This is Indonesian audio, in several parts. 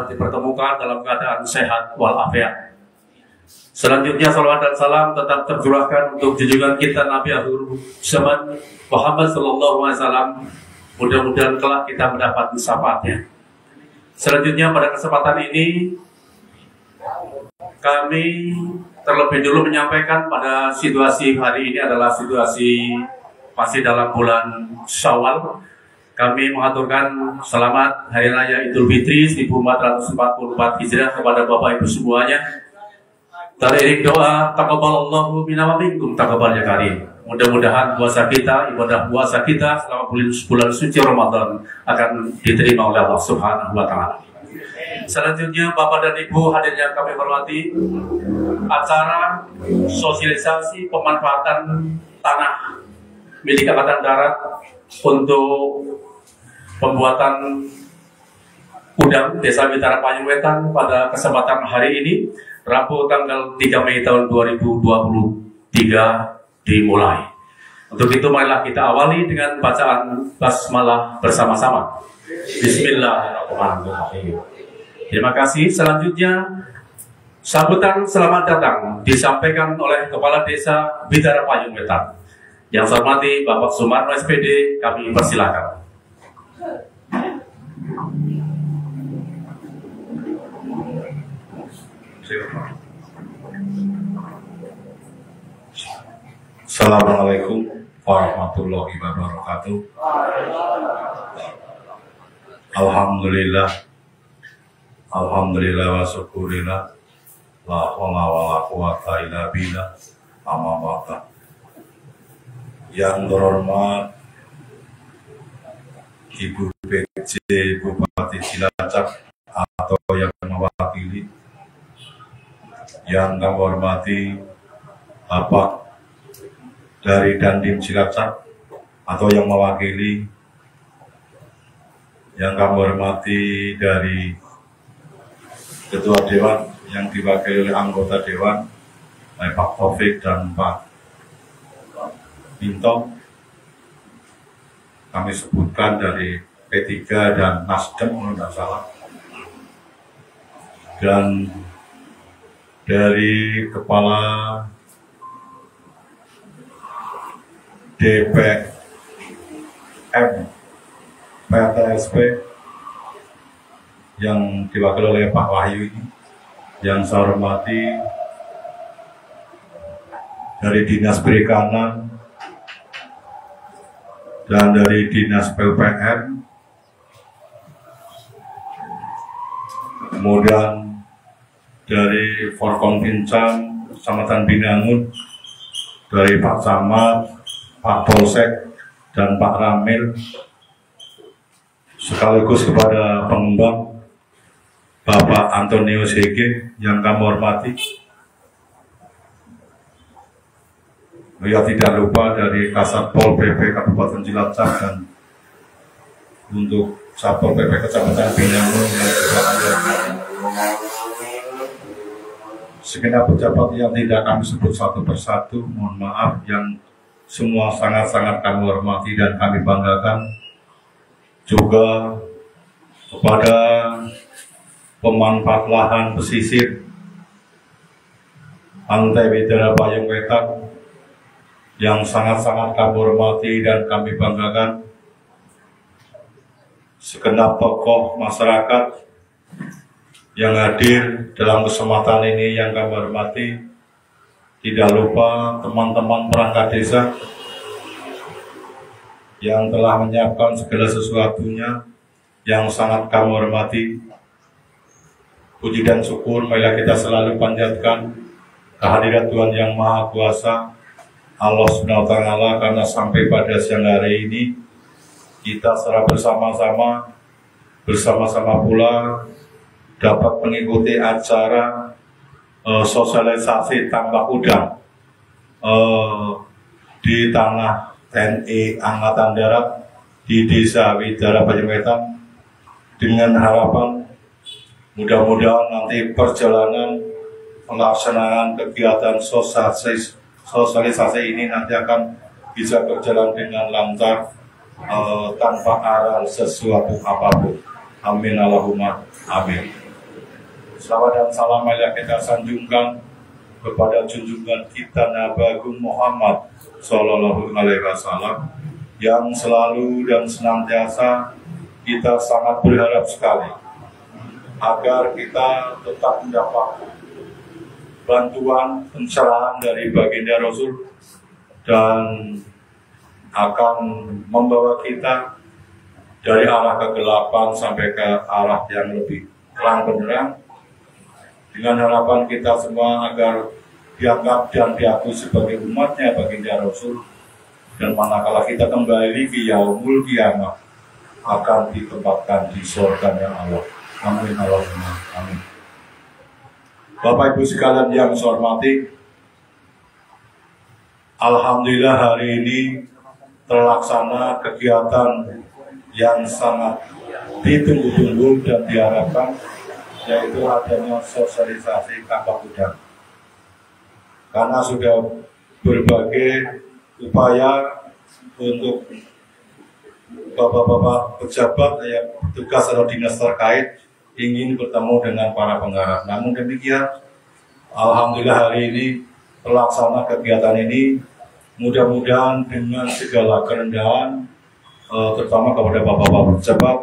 dipertemukan dalam keadaan sehat walafiat. Selanjutnya salawat dan salam tetap tercurahkan untuk junjungan kita Nabi akhir zaman Muhammad sallallahu alaihi wasallam. Mudah-mudahan kelak kita mendapat syafaatnya. Selanjutnya pada kesempatan ini kami terlebih dulu menyampaikan pada situasi hari ini adalah situasi masih dalam bulan Syawal. Kami mengaturkan selamat Hari Raya Idul Fitri 1444 Hijriah kepada Bapak Ibu semuanya. Teriring doa, taqabbalallahu minna wa minkum taqabbal ya karim. Mudah-mudahan puasa kita, ibadah puasa kita selama bulan suci Ramadan akan diterima oleh Allah Subhanahu wa taala. Selanjutnya Bapak dan Ibu hadirin yang kami hormati, acara sosialisasi pemanfaatan tanah milik Angkatan Darat untuk pembuatan gudang Desa Bintara Payung Wetan pada kesempatan hari ini, Rabu tanggal 3 Mei tahun 2023 dimulai. Untuk itu marilah kita awali dengan bacaan basmalah bersama-sama. Bismillahirrahmanirrahim. Terima kasih. Selanjutnya sambutan selamat datang disampaikan oleh Kepala Desa Bintara Payung Wetan. Yang saya hormati Bapak Sumarno SPD, kami persilakan. Assalamualaikum warahmatullahi wabarakatuh. Alhamdulillah wa syukurillah. La haula wala quwata illa billah. Amma ba'du. Yang terhormat Ibu PJ Bupati Cilacap atau yang mewakili, yang kami hormati Bapak dari Dandim Cilacap atau yang mewakili, yang kami hormati dari Ketua Dewan yang diwakili oleh anggota Dewan Pak Taufik dan Pak Minto. Kami sebutkan dari P3 dan Nasdem kalau tidak salah, dan dari Kepala DPM PTSP yang diwakili oleh Pak Wahyu ini, yang saya hormati dari Dinas Perikanan dan dari Dinas PUPR, kemudian dari Forkompincan Kecamatan Binangun, dari Pak Camat, Pak Polsek, dan Pak Ramil, sekaligus kepada pengembang Bapak Antonius Hege yang kami hormati. Ya, tidak lupa dari Kasatpol PP Kabupaten Cilacap dan untuk Satpol PP Kecamatan Binangun yang juga ada segenap pejabat yang tidak kami sebut satu persatu, mohon maaf, yang semua sangat-sangat kami hormati dan kami banggakan. Juga kepada pemanfaat lahan pesisir Pantai Bintara Payung Wetan yang sangat-sangat kami hormati dan kami banggakan. Segenap tokoh masyarakat yang hadir dalam kesempatan ini yang kami hormati. Tidak lupa teman-teman perangkat desa yang telah menyiapkan segala sesuatunya yang sangat kami hormati. Puji dan syukur marilah kita selalu panjatkan kehadirat Tuhan Yang Maha Kuasa, Allah Subhanahu wa Ta'ala, karena sampai pada siang hari ini kita secara bersama-sama pula dapat mengikuti acara sosialisasi tambak udang di tanah TNI Angkatan Darat di Desa Bintara Payung Wetan, dengan harapan mudah-mudahan nanti perjalanan pelaksanaan kegiatan sosialisasi ini nanti akan bisa berjalan dengan lancar tanpa arah sesuatu apapun. Amin Allahumma amin. Salawat dan salam marilah kita sanjungkan kepada junjungan kita Nabi Agung Muhammad Sallallahu Alaihi Wasallam yang selalu dan senantiasa kita sangat berharap sekali agar kita tetap mendapat bantuan pencerahan dari baginda Rasul dan akan membawa kita dari arah kegelapan sampai ke arah yang lebih terang benderang, dengan harapan kita semua agar dianggap dan diakui sebagai umatnya baginda Rasul, dan manakala kita kembali ke yaumul kiamah akan ditempatkan di surganya Allah. Amin Allahumma amin. Bapak Ibu sekalian yang saya hormati, alhamdulillah hari ini terlaksana kegiatan yang sangat ditunggu-tunggu dan diharapkan, yaitu adanya sosialisasi tanpa udang. Karena sudah berbagai upaya untuk bapak-bapak pejabat yang bertugas atau dinas terkait ingin bertemu dengan para penggarap. Namun demikian, alhamdulillah hari ini terlaksana kegiatan ini. Mudah-mudahan dengan segala kerendahan, terutama kepada bapak-bapak pejabat,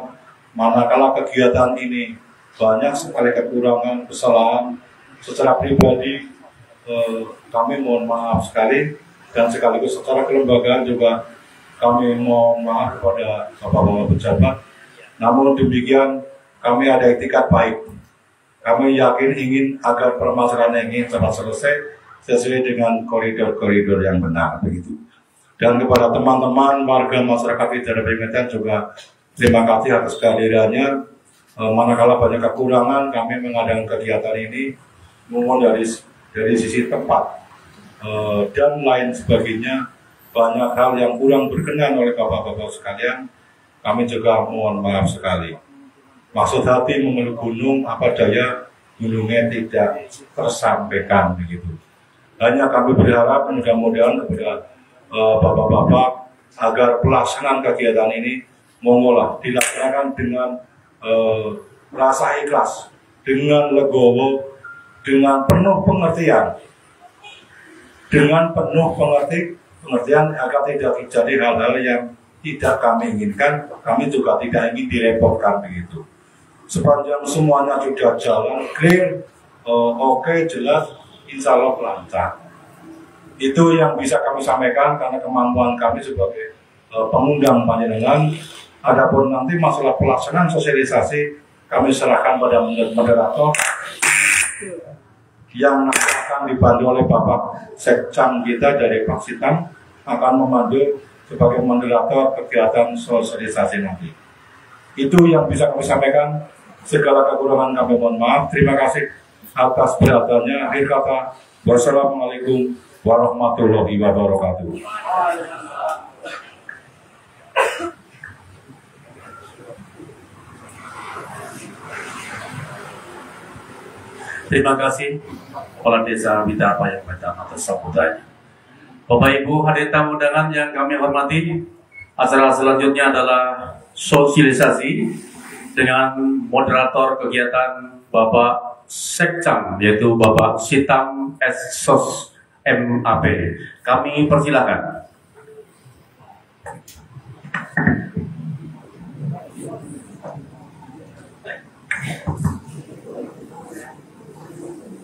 manakala kegiatan ini banyak sekali kekurangan, kesalahan, secara pribadi kami mohon maaf sekali, dan sekaligus secara kelembagaan juga kami mohon maaf kepada bapak-bapak pejabat. Namun demikian, kami ada etikat baik. Kami yakin ingin agar permasalahan ini cepat selesai sesuai dengan koridor-koridor yang benar, begitu. Dan kepada teman-teman warga masyarakat di daerah Peringatan juga terima kasih atas kehadirannya. Manakala banyak kekurangan, kami mengadakan kegiatan ini mohon dari sisi tempat dan lain sebagainya. Banyak hal yang kurang berkenan oleh bapak-bapak sekalian, kami juga mohon maaf sekali. Maksud hati memeluk gunung, apa daya gunungnya tidak tersampaikan, begitu. Hanya kami berharap mudah-mudahan kepada bapak-bapak agar pelaksanaan kegiatan ini monggolah dilaksanakan dengan rasa ikhlas, dengan legowo, dengan penuh pengertian, pengertian agar tidak terjadi hal-hal yang tidak kami inginkan. Kami juga tidak ingin direpotkan, begitu. Sepanjang semuanya sudah jalan clear, oke, jelas, insya Allah lancar. Itu yang bisa kami sampaikan karena kemampuan kami sebagai pengundang panjenengan. Adapun nanti masalah pelaksanaan sosialisasi kami serahkan pada moderator yang akan dibantu oleh Bapak Sekcam kita dari Paksitan, akan memandu sebagai moderator kegiatan sosialisasi nanti. Itu yang bisa kami sampaikan. Segala kekurangan kami mohon maaf. Terima kasih atas perhatiannya. Akhir kata, wassalamualaikum warahmatullahi wabarakatuh. Terima kasih Kepala Desa Widapa yang pertama atas sambutannya. Bapak Ibu hadirin tamu undangan yang kami hormati, acara selanjutnya adalah sosialisasi dengan moderator kegiatan Bapak Sekcam, yaitu Bapak Sitam S.Sos MAP. Kami persilakan.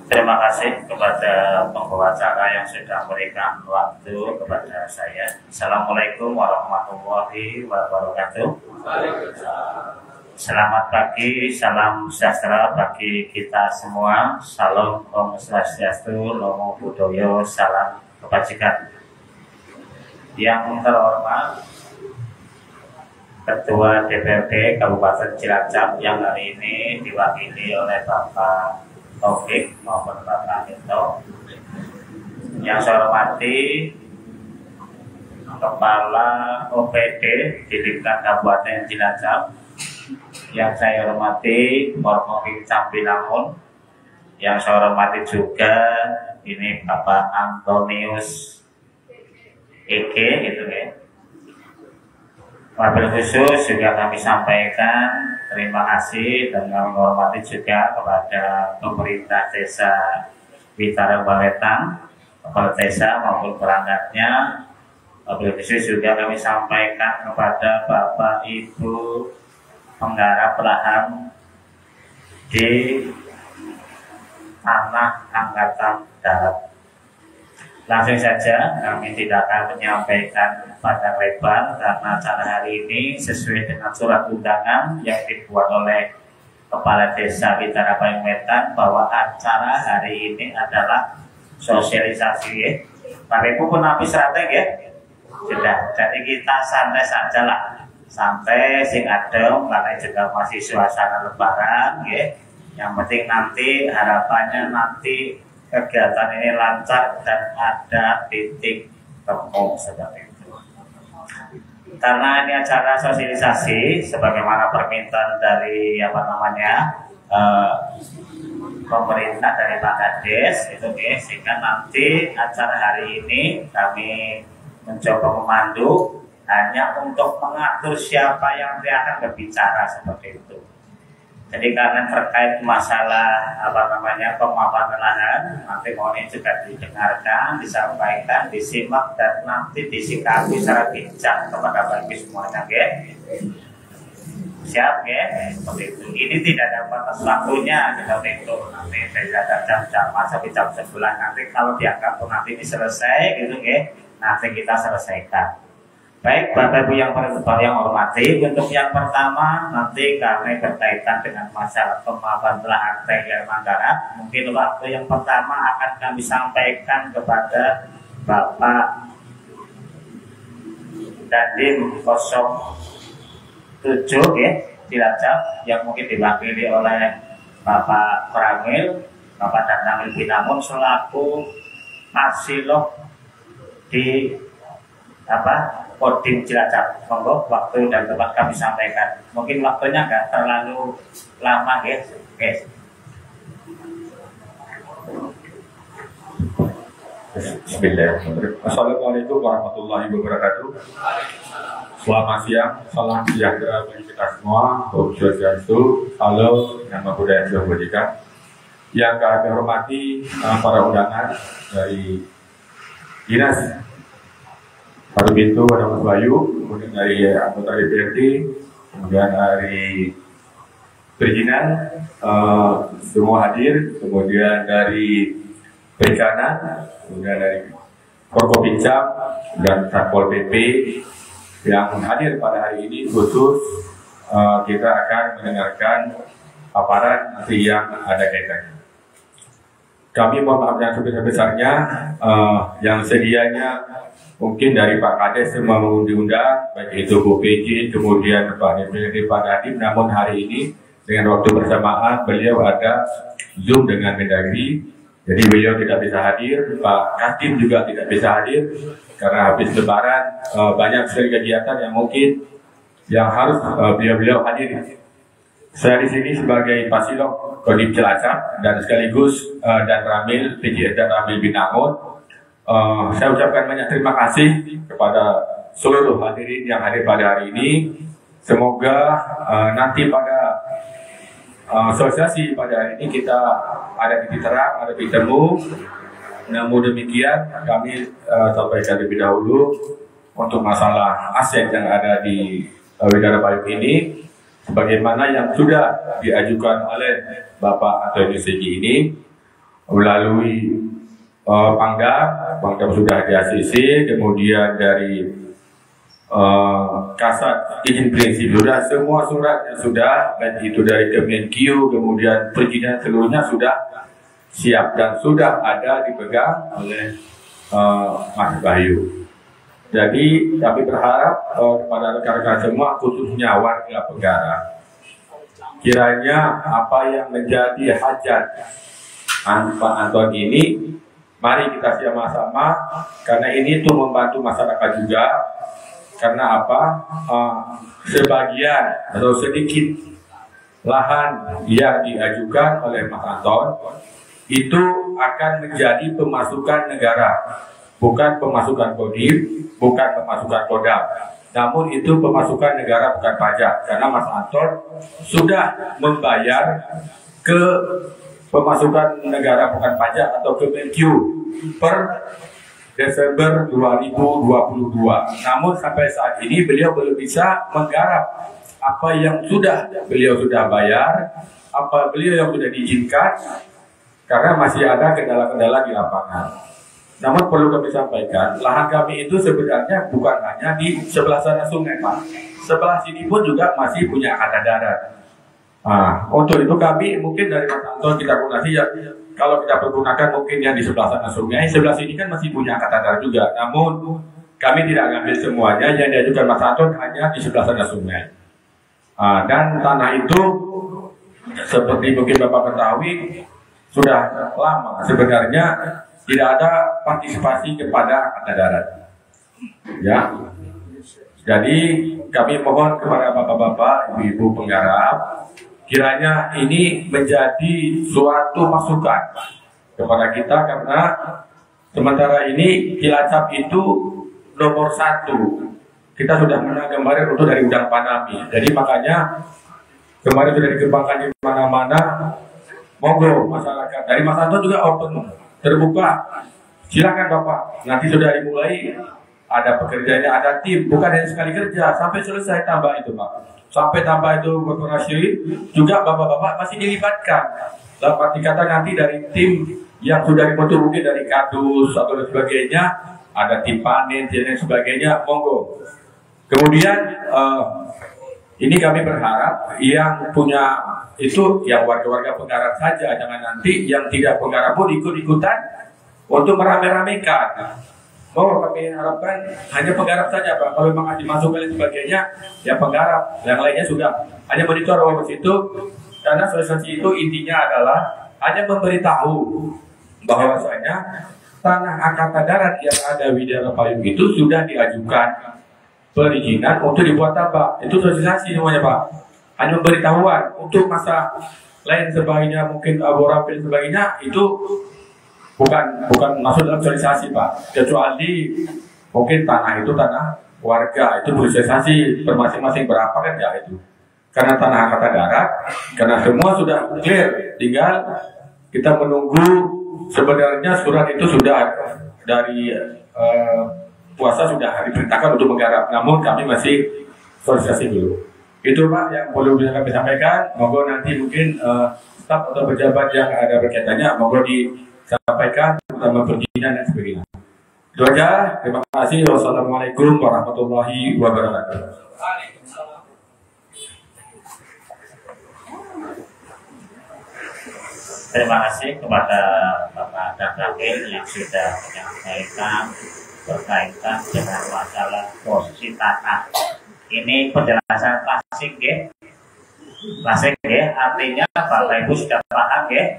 Terima kasih kepada pembawa acara yang sudah memberikan waktu kepada saya. Assalamualaikum warahmatullahi wabarakatuh. Selamat pagi, salam sejahtera bagi kita semua. Salam Om Swastiastu, Namo Buddhaya, salam kebajikan. Yang terhormat Ketua DPRD Kabupaten Cilacap yang hari ini diwakili oleh Bapak Taufik maupun Bapak Hinto. Yang saya hormati Kepala OPD di tingkat Kabupaten Cilacap. Yang saya hormati Forkopim Campilangun. Yang saya hormati juga ini Bapak Antonius Ege, gitu ya. Wabil khusus juga kami sampaikan terima kasih dan kami menghormati juga kepada pemerintah desa Witara Baletang, kepala desa maupun perangkatnya. Wabil khusus juga kami sampaikan kepada Bapak Ibu penggarap lahan di tanah Angkatan Darat. Langsung saja, kami tidak akan menyampaikan panjang lebar karena acara hari ini sesuai dengan surat undangan yang dibuat oleh Kepala Desa Witara Payung Wetan bahwa acara hari ini adalah sosialisasi ya. Pak Ibu pun habis strategi ya. Sudah, jadi kita santai saja lah, santai sing adem karena juga masih suasana lebaran ya. Yang penting nanti harapannya nanti kegiatan ini lancar dan ada titik temu seperti itu. Karena ini acara sosialisasi sebagaimana permintaan dari pemerintah dari Pak Kades itu sehingga nanti acara hari ini kami mencoba memandu hanya untuk mengatur siapa yang akan berbicara seperti itu. Jadi karena terkait masalah pemaparan lahan, nanti mohon juga didengarkan, disampaikan, disimak dan nanti disikapi secara bijak kepada Bapak Ibu semuanya, ya. Siap, ya? Seperti itu. Ini tidak ada batas waktunya, seperti itu. Nanti saya ada jam-jam sampai jam 11 nanti kalau dianggap nanti ini selesai, gitu, ya. Nanti kita selesaikan. Baik, Bapak Ibu yang hormati, untuk yang pertama nanti kami berkaitan dengan masalah pemaparan lahan TGL Manggarat. Mungkin waktu yang pertama akan kami sampaikan kepada Bapak Dandim 07 ya, Cilacap, yang mungkin diwakili oleh Bapak Pramil, Bapak Danamil Binamun selaku Marsilok di Kodim Cilacap. Monggo waktu dan tempat kami sampaikan. Mungkin waktunya nggak terlalu lama, guys. Bismillahirrahmanirrahim. Assalamualaikum warahmatullahi wabarakatuh. Selamat siang, salam sejahtera bagi kita semua. Om Swastiastu, halo, nama budaya Jawa. Yang kami hormati para undangan dari Dinas Satu Pintu ada Mas Bayu, kemudian dari anggota DPRD, kemudian dari perizinan semua hadir, kemudian dari Bencana, kemudian dari Forkopincam dan Satpol PP yang hadir pada hari ini. Khusus kita akan mendengarkan paparan nanti yang ada kaitannya. Kami mohon maaf yang sebesar-besarnya yang sedianya mungkin dari Pak Kades semua diundang, baik itu Bu PJ, kemudian Pak DPRD, Pak Nadiem, namun hari ini dengan waktu bersamaan beliau ada Zoom dengan Mendagri, jadi beliau tidak bisa hadir. Pak Kadim juga tidak bisa hadir karena habis Lebaran banyak sekali kegiatan yang mungkin yang harus beliau hadir. Saya di sini sebagai Pasilok Kodim Cilacap dan sekaligus dan Ramil PJS dan Ramil Binamun. Saya ucapkan banyak terima kasih kepada seluruh hadirin yang hadir pada hari ini. Semoga nanti pada sosialisasi pada hari ini kita ada titik terang, ada titik temu. Namun demikian kami sampaikan lebih dahulu untuk masalah aset yang ada di Witara Payung ini, sebagaimana yang sudah diajukan oleh Bapak Antoni Segi ini melalui Pangdam sudah di ACC, kemudian dari Kasat izin prinsip sudah, semua surat sudah, dan itu dari Kemenkyu, kemudian perizinan seluruhnya sudah siap dan sudah ada dipegang oleh Mas Bayu. Jadi kami berharap kepada rekan-rekan semua, khususnya warga Penggara, kiranya apa yang menjadi hajat Pak Anton ini, mari kita sama-sama, karena ini tuh membantu masyarakat juga. Karena apa? Sebagian atau sedikit lahan yang diajukan oleh Mas Anton itu akan menjadi pemasukan negara, bukan pemasukan Kodim, bukan pemasukan Kodam. namun itu pemasukan negara bukan pajak, karena Mas Anton sudah membayar ke pemasukan negara bukan pajak atau ke BQ per Desember 2022. Namun sampai saat ini beliau belum bisa menggarap apa yang beliau sudah bayar, apa beliau yang sudah diizinkan, karena masih ada kendala-kendala di lapangan. Namun perlu kami sampaikan, lahan kami itu sebenarnya bukan hanya di sebelah sana sungai, Pak. Sebelah sini pun juga masih punya angkatan darat. Nah, untuk itu kami mungkin dari Mas Anton kita koordinasi ya, kalau kita pergunakan mungkin yang di sebelah sana sungai, sebelah sini kan masih punya angkatan darat juga. Namun kami tidak ngambil semuanya, yang diajukan Mas Anton hanya di sebelah sana sungai. Dan tanah itu seperti mungkin Bapak ketahui sudah lama sebenarnya tidak ada partisipasi kepada angkatan darat. Ya, jadi kami mohon kepada bapak-bapak, ibu-ibu penggarap, kiranya ini menjadi suatu masukan kepada kita, karena sementara ini Cilacap itu nomor 1. Kita sudah menang kemarin untuk dari Udang Panami. Jadi makanya kemarin sudah dikembangkan di mana-mana. Monggo masyarakat. Dari Mas Anton juga open, terbuka. Silakan Bapak. Nanti sudah dimulai, ada pekerjaannya, ada tim. Bukan hanya sekali kerja, sampai selesai tambah itu Pak. Sampai tambah itu korporasi juga bapak-bapak masih dilibatkan. Dalam arti kata nanti dari tim yang sudah dibentuk mungkin dari kardus atau sebagainya, ada tim panen dan sebagainya, monggo. Kemudian ini kami berharap yang punya itu yang warga-warga penggarap saja, jangan nanti yang tidak penggarap pun ikut-ikutan untuk merame-ramekan. Oh, kami harapkan hanya penggarap saja Pak. Kalau memang dimasukkan dan sebagainya, ya penggarap. Yang lainnya sudah hanya monitor di situ. Karena sosialisasi itu intinya adalah hanya memberitahu bahwasanya tanah angkatan darat yang ada di daerah Payung itu sudah diajukan perizinan untuk dibuat tambak. Itu sosialisasi semuanya Pak. Hanya pemberitahuan. Untuk masa lain sebagainya, mungkin aborapil sebagainya, itu bukan masuk dalam sosialisasi Pak. Kecuali mungkin tanah itu tanah warga, itu sosialisasi bermasing-masing berapa kan ya itu. Karena tanah angkatan darat, karena semua sudah clear, tinggal kita menunggu. Sebenarnya surat itu sudah dari puasa sudah diperintahkan untuk menggarap, namun kami masih sosialisasi dulu. Itu Pak yang perlu bisa kami sampaikan. Monggo nanti mungkin staf atau pejabat yang ada berkaitannya monggo disampaikan terutama perizinan dan sebagainya. Itu aja. Terima kasih. Wassalamualaikum warahmatullahi wabarakatuh. Terima kasih kepada Bapak dan Wakil yang sudah menyampaikan berkaitan dengan masalah posisi tanah. Ini penjelasan klasik ya. Klasik ya, artinya Bapak Ibu sudah paham ya,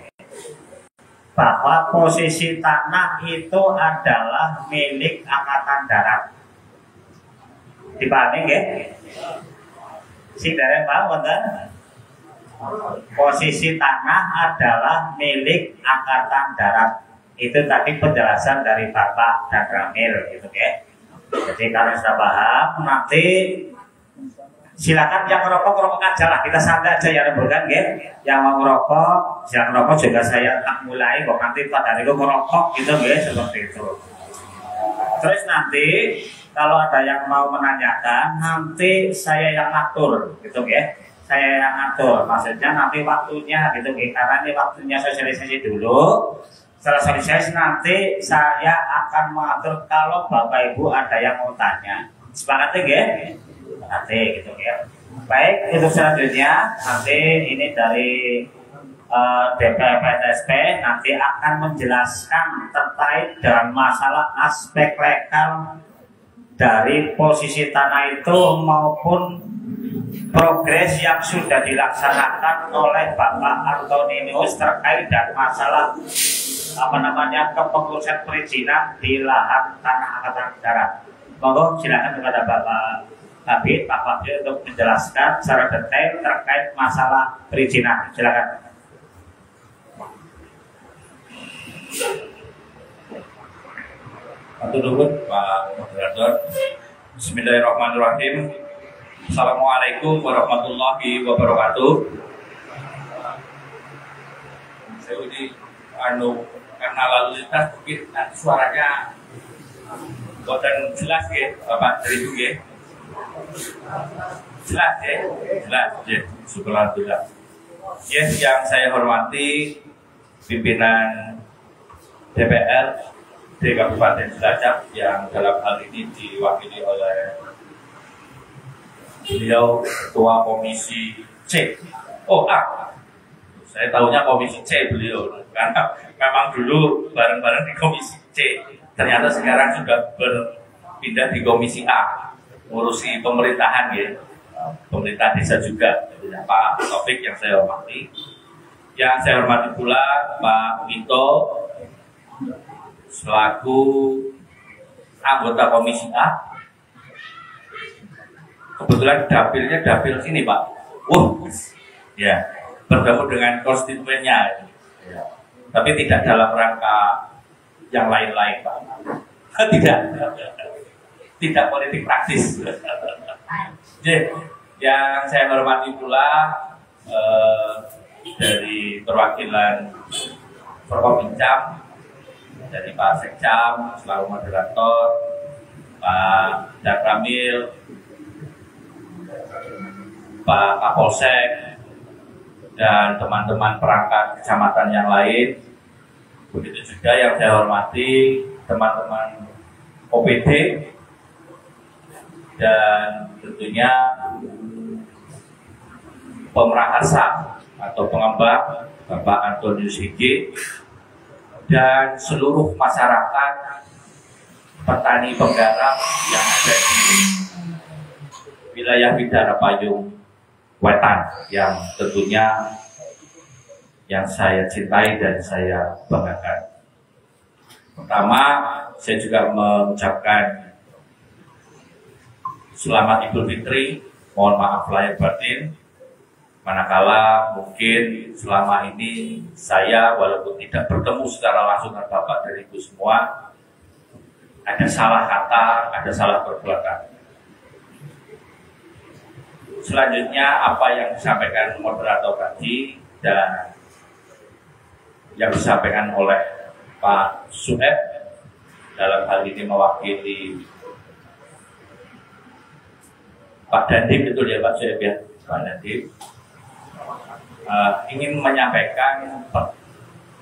bahwa posisi tanah itu adalah milik Angkatan Darat. Dipahami ya? Si dari paham kan? Posisi tanah adalah milik Angkatan Darat. Itu tadi penjelasan dari Bapak dan Ramil gitu ya. Jadi kalau sudah paham, nanti silakan yang ngerokok aja lah, kita santai aja ya bukan ya. Yang mau ngerokok, yang ngerokok juga saya tak mulai kok, nanti pada itu ngerokok gitu ya, seperti itu. Terus nanti kalau ada yang mau menanyakan, nanti saya yang ngatur gitu ya. Saya yang ngatur, maksudnya nanti waktunya gitu ya, karena ini waktunya sosialisasi dulu. Setelah sosialisasi nanti saya akan mengatur kalau Bapak Ibu ada yang mau tanya. Sepakat ya? Nanti gitu ya. Baik, untuk selanjutnya nanti ini dari DPPTSP nanti akan menjelaskan terkait dengan masalah aspek legal dari posisi tanah itu maupun progres yang sudah dilaksanakan oleh Bapak Antonius terkait dengan masalah kepengurusan perizinan di lahan tanah Angkatan Darat. Monggo silakan kepada Bapak Kabit, Pak Wakil untuk menjelaskan secara detail terkait masalah perizinan. Silakan. Atur nuhun Pak Moderator. Bismillahirrahmanirrahim. Assalamualaikum warahmatullahi wabarakatuh. Saya ini karena lalu lintas mungkin nanti suaranya bukan jelas ya, Bapak dari itu ya. Jelas ya, syukurlah. Yes, yang saya hormati pimpinan DPR di Kabupaten Cilacap yang dalam hal ini diwakili oleh beliau Ketua Komisi C. Saya tahunya Komisi C beliau, karena memang dulu bareng-bareng di Komisi C. Ternyata sekarang sudah berpindah di Komisi A, ngurusi pemerintahan ya, pemerintah desa juga. Pak Taufik yang saya hormati. Yang saya hormati pula Pak Wito selaku anggota Komisi A. Kebetulan dapil sini Pak. Ya, bertemu dengan konstituennya. Ya. Tapi tidak dalam rangka yang lain-lain Pak. Tidak politik praktis. Yang saya hormati pula dari perwakilan Forkopincam, dari Pak Sekcam selaku moderator, Pak Dakramil, Pak Kapolsek, dan teman-teman perangkat kecamatan yang lain. Begitu juga yang saya hormati teman-teman OPD dan tentunya pemerahasa atau pengembang Bapak Antonius Higi dan seluruh masyarakat petani penggarap yang ada di wilayah Bidara Payung Wetan yang tentunya yang saya cintai dan saya banggakan. Pertama, saya juga mengucapkan selamat Idul Fitri, mohon maaf lahir batin. Manakala mungkin selama ini saya walaupun tidak bertemu secara langsung dengan Bapak dan Ibu semua, ada salah kata, ada salah perbuatan. Selanjutnya apa yang disampaikan moderator tadi dan yang disampaikan oleh Pak Sueb dalam hal ini mewakili Pak Dandim, betul ya Pak Sueb ya, Pak Dandim. Ingin menyampaikan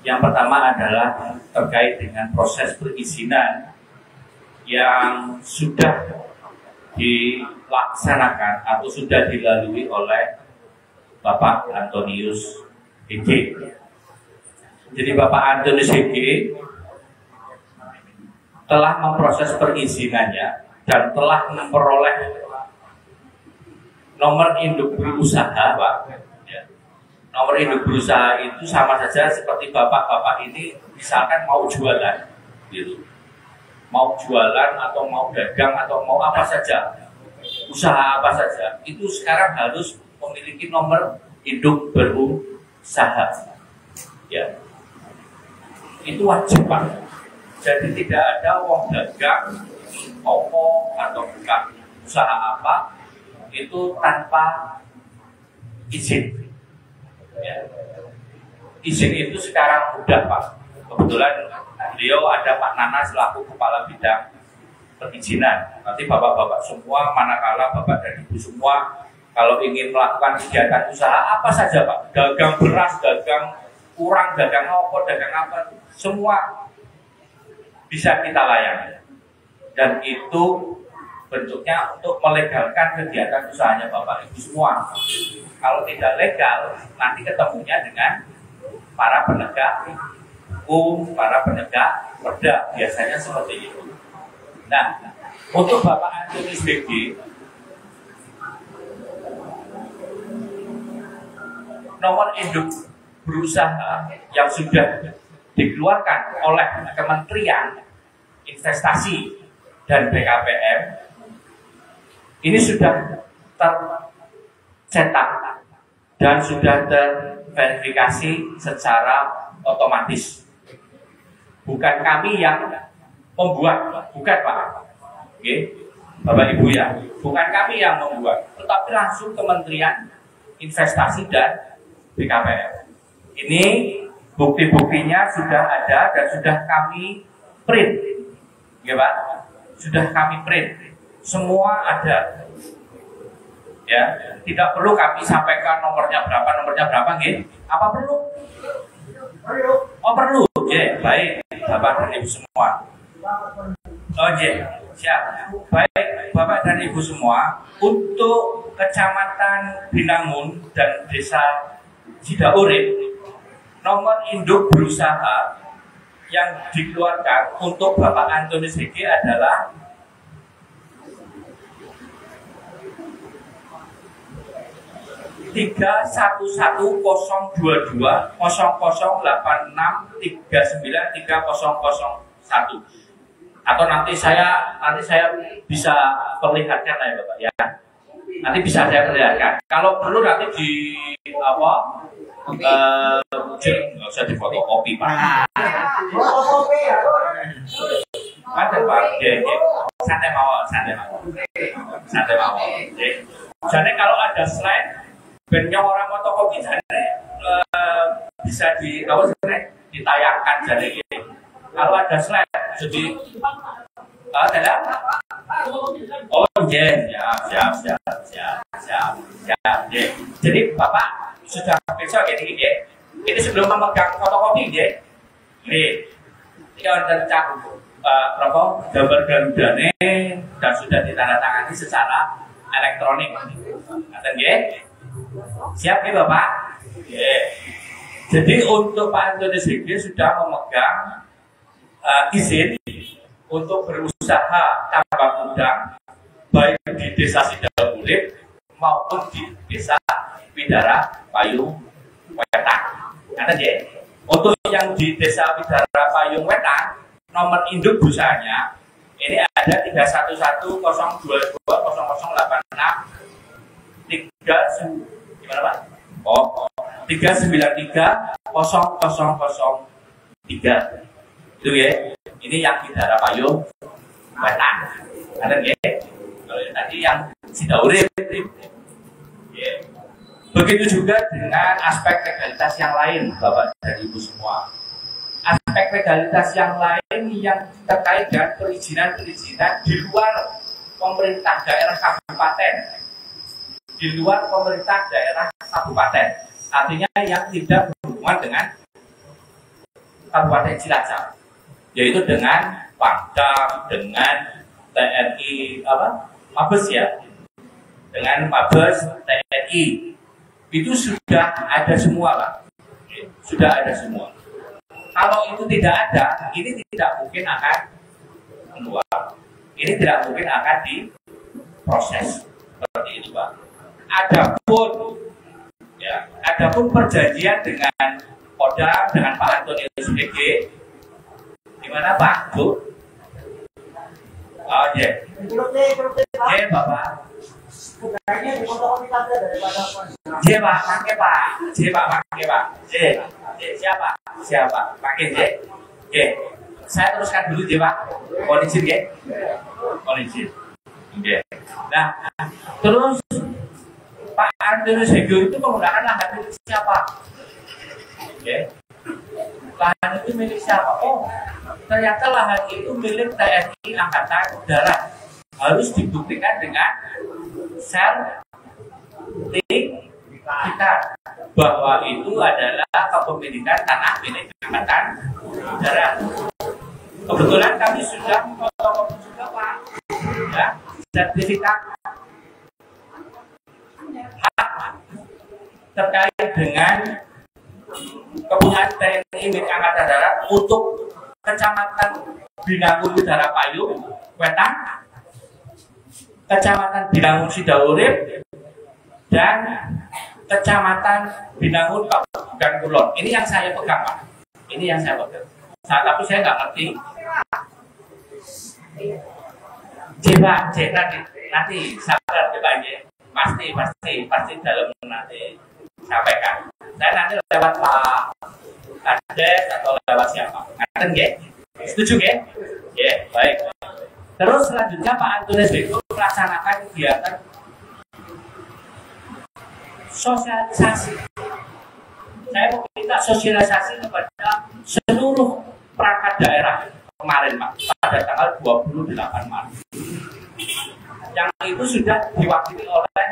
yang pertama adalah terkait dengan proses perizinan yang sudah dilaksanakan atau sudah dilalui oleh Bapak Antonius Higi. Jadi Bapak Antonius Higi telah memproses perizinannya dan telah memperoleh nomor induk berusaha Pak. Nomor induk berusaha itu sama saja seperti bapak-bapak ini misalkan mau jualan gitu. Mau jualan atau mau dagang atau mau apa saja, usaha apa saja, itu sekarang harus memiliki nomor induk berusaha. Ya. Itu wajib Pak. Jadi tidak ada wong dagang, toko atau buka usaha apa itu tanpa izin. Ya. Izin itu sekarang mudah Pak. Kebetulan beliau ada Pak Nana selaku kepala bidang perizinan. Nanti bapak-bapak semua, manakala bapak dan ibu semua, kalau ingin melakukan kegiatan usaha apa saja Pak, dagang beras, dagang kurang, dagang apa, semua bisa kita layani. Dan itu bentuknya untuk melegalkan kegiatan usahanya bapak ibu semua. Kalau tidak legal, nanti ketemunya dengan para penegak hukum, para penegak perda, biasanya seperti itu. Nah, untuk Bapak Antonius Higi, nomor induk berusaha yang sudah dikeluarkan oleh Kementerian Investasi dan BKPM ini sudah tercetak dan sudah terverifikasi secara otomatis. Bukan kami yang membuat, bukan Pak. Oke. Bapak Ibu ya, bukan kami yang membuat, tetapi langsung Kementerian Investasi dan BKPM. Ini bukti-buktinya sudah ada dan sudah kami print, ya Pak, sudah kami print, semua ada. Ya, tidak perlu kami sampaikan nomornya berapa, gitu. Apa perlu? Oh perlu, ya, baik, Bapak dan Ibu semua. Oh ya, siap. Baik, Bapak dan Ibu semua, untuk Kecamatan Binangun dan Desa Sidaurip, nomor induk berusaha yang dikeluarkan untuk Bapak Antonius Hege adalah 310220086393001. Atau nanti saya bisa perlihatkan ya Bapak ya. Nanti bisa saya perlihatkan. Kalau perlu nanti di apa? Nggak usah di fotokopi Pak. Ada Pak. Santai mawon. Jadi kalau ada slide, bennya orang fotokopi jadi bisa ditayangkan jadi. Kalau ada slide, jadi tidak. Oh iya, siap. Jadi Bapak sudah besok ini. Ini sebelum memegang fotokopi ya. Ini ada cap gambar Garudane dan sudah ditandatangani secara elektronik. Ngaten nggih? Siap ya Bapak? Nggih. Jadi untuk Pak Antonius Hege sudah memegang izin untuk berusaha tambang udang baik di Desa Sidaurip maupun di Desa Bidara Payung Wetan. Ngaten nggih? Untuk yang di Desa Bidara Payung Wetan, nomor induk busanya ini ada 31102200863 gimana Pak? 3930003 itu ya. Ini yang Bidara Payung Wetan. Ada ya? Kalau tadi yang Sidaurip. Ya. Begitu juga dengan aspek legalitas yang lain, Bapak dan Ibu semua. Aspek legalitas yang lain yang terkait dengan perizinan-perizinan di luar pemerintah daerah kabupaten, artinya yang tidak berhubungan dengan Kabupaten Cilacap, yaitu dengan Pangdam, dengan TNI Mabes ya, dengan Mabes TNI. Itu sudah ada semua Pak, sudah ada semua. Kalau itu tidak ada, ini tidak mungkin akan keluar. Ini tidak mungkin akan diproses seperti itu Pak. Adapun perjanjian dengan Kodam, dengan Pak Antonius Hege, gimana Pak? Bu? Oh iya. Iya Bapak. Pakai Pak. Siapa? Pakai J. Oke. Saya teruskan dulu Pak. Izin ya. Izin. Oke. Nah, terus Pak Antonius Hege itu menggunakan lahan milik siapa? Oke. Lahan itu milik siapa? Oh, ternyata lahan itu milik TNI Angkatan Udara. Harus dibuktikan dengan sertifikat bahwa itu adalah kepemilikan tanah milik Angkatan Udara. Kebetulan kami sudah fotokopi juga Pak, ya, sertifikat hak terkait dengan kepunyaan TNI milik Angkatan Darat untuk Kecamatan Binangun Bidara Payung Wetan, Kecamatan Binangun Sidaurip, dan Kecamatan Binangun Kabupaten Kulon. Ini yang saya pegang Pak. Ini yang saya pegang. Tapi saya nggak ngerti. Nanti sabar Pak. Pasti dalam nanti sampaikan. Saya nanti lewat Pak Kades atau lewat siapa? Ngaten nggih? Setuju nggih? Nggih, baik. Terus selanjutnya Pak Antonius Bego melaksanakan kegiatan sosialisasi. Saya mau minta sosialisasi kepada seluruh perangkat daerah kemarin Pak, pada tanggal 28 Maret. Yang itu sudah diwakili oleh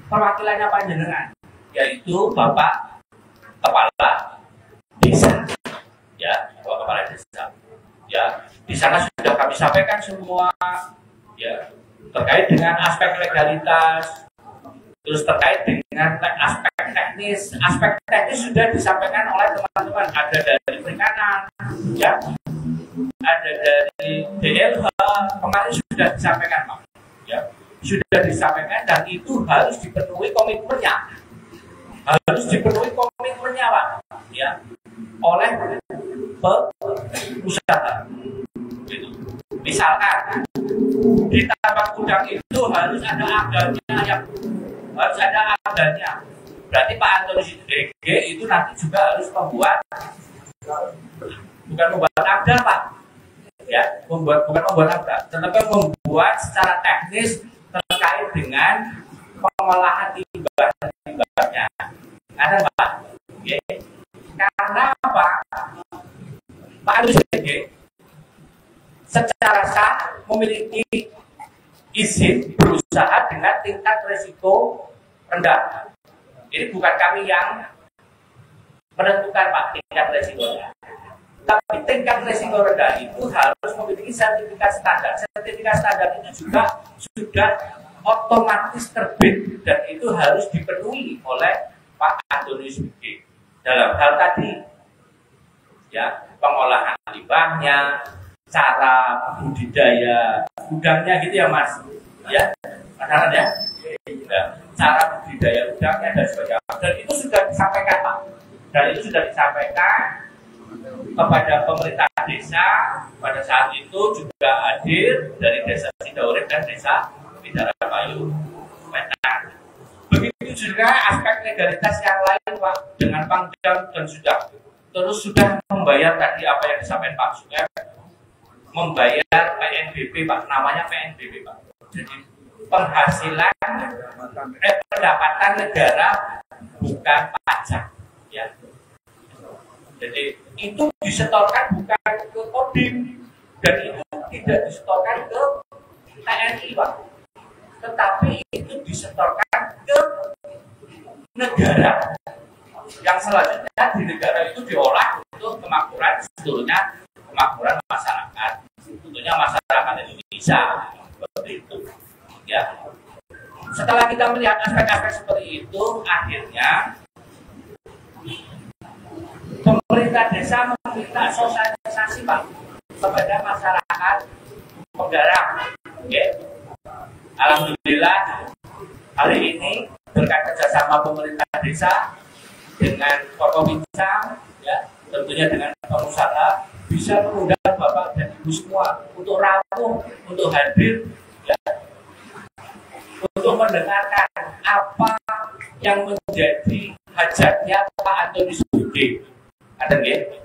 perwakilannya panjenengan, yaitu Bapak Kepala Desa, ya, Bapak Kepala Desa. Ya, di sana sudah kami sampaikan semua, ya, terkait dengan aspek legalitas, terus terkait dengan aspek teknis sudah disampaikan oleh teman-teman, ada dari perikanan, ya, ada dari DLH, kemarin sudah disampaikan Pak, ya, sudah disampaikan dan itu harus dipenuhi komitmennya, Pak, ya, oleh pengusaha. Gitu. Misalkan di tambak udang itu harus ada aganya, berarti Pak Antonius DG itu nanti juga harus bukan membuat agda Pak, ya, bukan membuat agda, tetapi membuat secara teknis terkait dengan pengolahan limbahnya. Ada Pak, ya. Karena apa? Pak Antonius DG secara sah memiliki izin berusaha dengan tingkat risiko rendah. Ini bukan kami yang menentukan Pak tingkat risikonya, tapi tingkat risiko rendah itu harus memiliki sertifikat standar. Sertifikat standar itu juga sudah otomatis terbit dan itu harus dipenuhi oleh Pak Antonius DG dalam hal tadi, ya, pengolahan limbahnya, cara budidaya udangnya gitu ya Mas, ya, masalah ya, cara budidaya udangnya dan sebagainya, dan itu sudah disampaikan Pak, dan itu sudah disampaikan kepada pemerintah desa pada saat itu juga hadir dari desa Sidaurip dan desa Bidara Payu Wetan. Begitu juga aspek legalitas yang lain Pak, dengan Pangdam dan sudah membayar tadi apa yang disampaikan Pak Sugeng, membayar PNBP Pak, namanya PNBP Pak. Jadi penghasilan pendapatan negara bukan pajak, ya. Jadi itu disetorkan bukan ke Kodim dan itu tidak disetorkan ke TNI Pak, tetapi itu disetorkan ke negara. Yang selanjutnya di negara itu diolah untuk kemakmuran, sebetulnya kemakmuran masyarakat, tentunya masyarakat Indonesia, seperti itu, ya. Setelah kita melihat aspek-aspek seperti itu, akhirnya pemerintah desa meminta sosialisasi Pak kepada masyarakat penggarap. Ya. Alhamdulillah hari ini berkat kerjasama pemerintah desa dengan Forkominsa, ya, tentunya dengan pengusaha, bisa mengundang Bapak dan Ibu semua untuk rawuh, untuk hadir, ya, untuk mendengarkan apa yang menjadi hajatnya Pak Antonius DG. Ada nggih?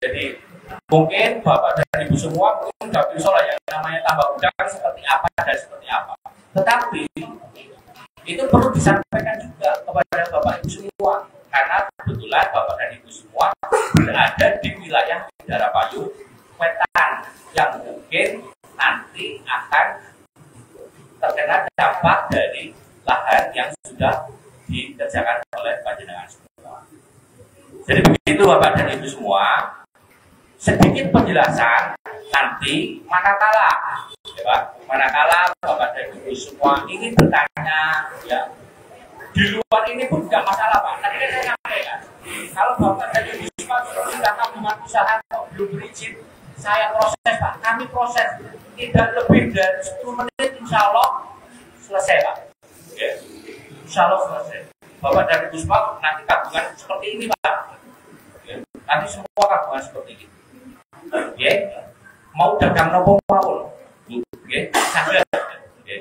Jadi mungkin Bapak dan Ibu semua mungkin nggak bisa lah yang namanya tambak udang seperti apa dan seperti apa. Tetapi itu perlu disampaikan juga kepada Bapak Ibu semua, karena kebetulan Bapak dan Ibu semua berada di wilayah Bidara Payu Wetan yang mungkin nanti akan terkena dampak dari lahan yang sudah dikerjakan oleh panjenengan semua. Jadi begitu Bapak dan Ibu semua, sedikit penjelasan nanti manakala, ya Pak, manakala Bapak dan Ibu semua ingin bertanya, ya, di luar ini pun tidak masalah Pak. Tadi kan saya sampaikan, kalau Bapak dan Ibu semua sudah tabungan usaha kok belum berizin, saya proses Pak, kami proses tidak lebih dari 10 menit, insya Allah selesai Pak. Ya. Insya Allah selesai. Bapak dan Ibu semua nanti tabungan seperti ini Pak. Ya. Nanti semua tabungan seperti ini. Ya. Mau dagang nopo mau. Ya. Ya.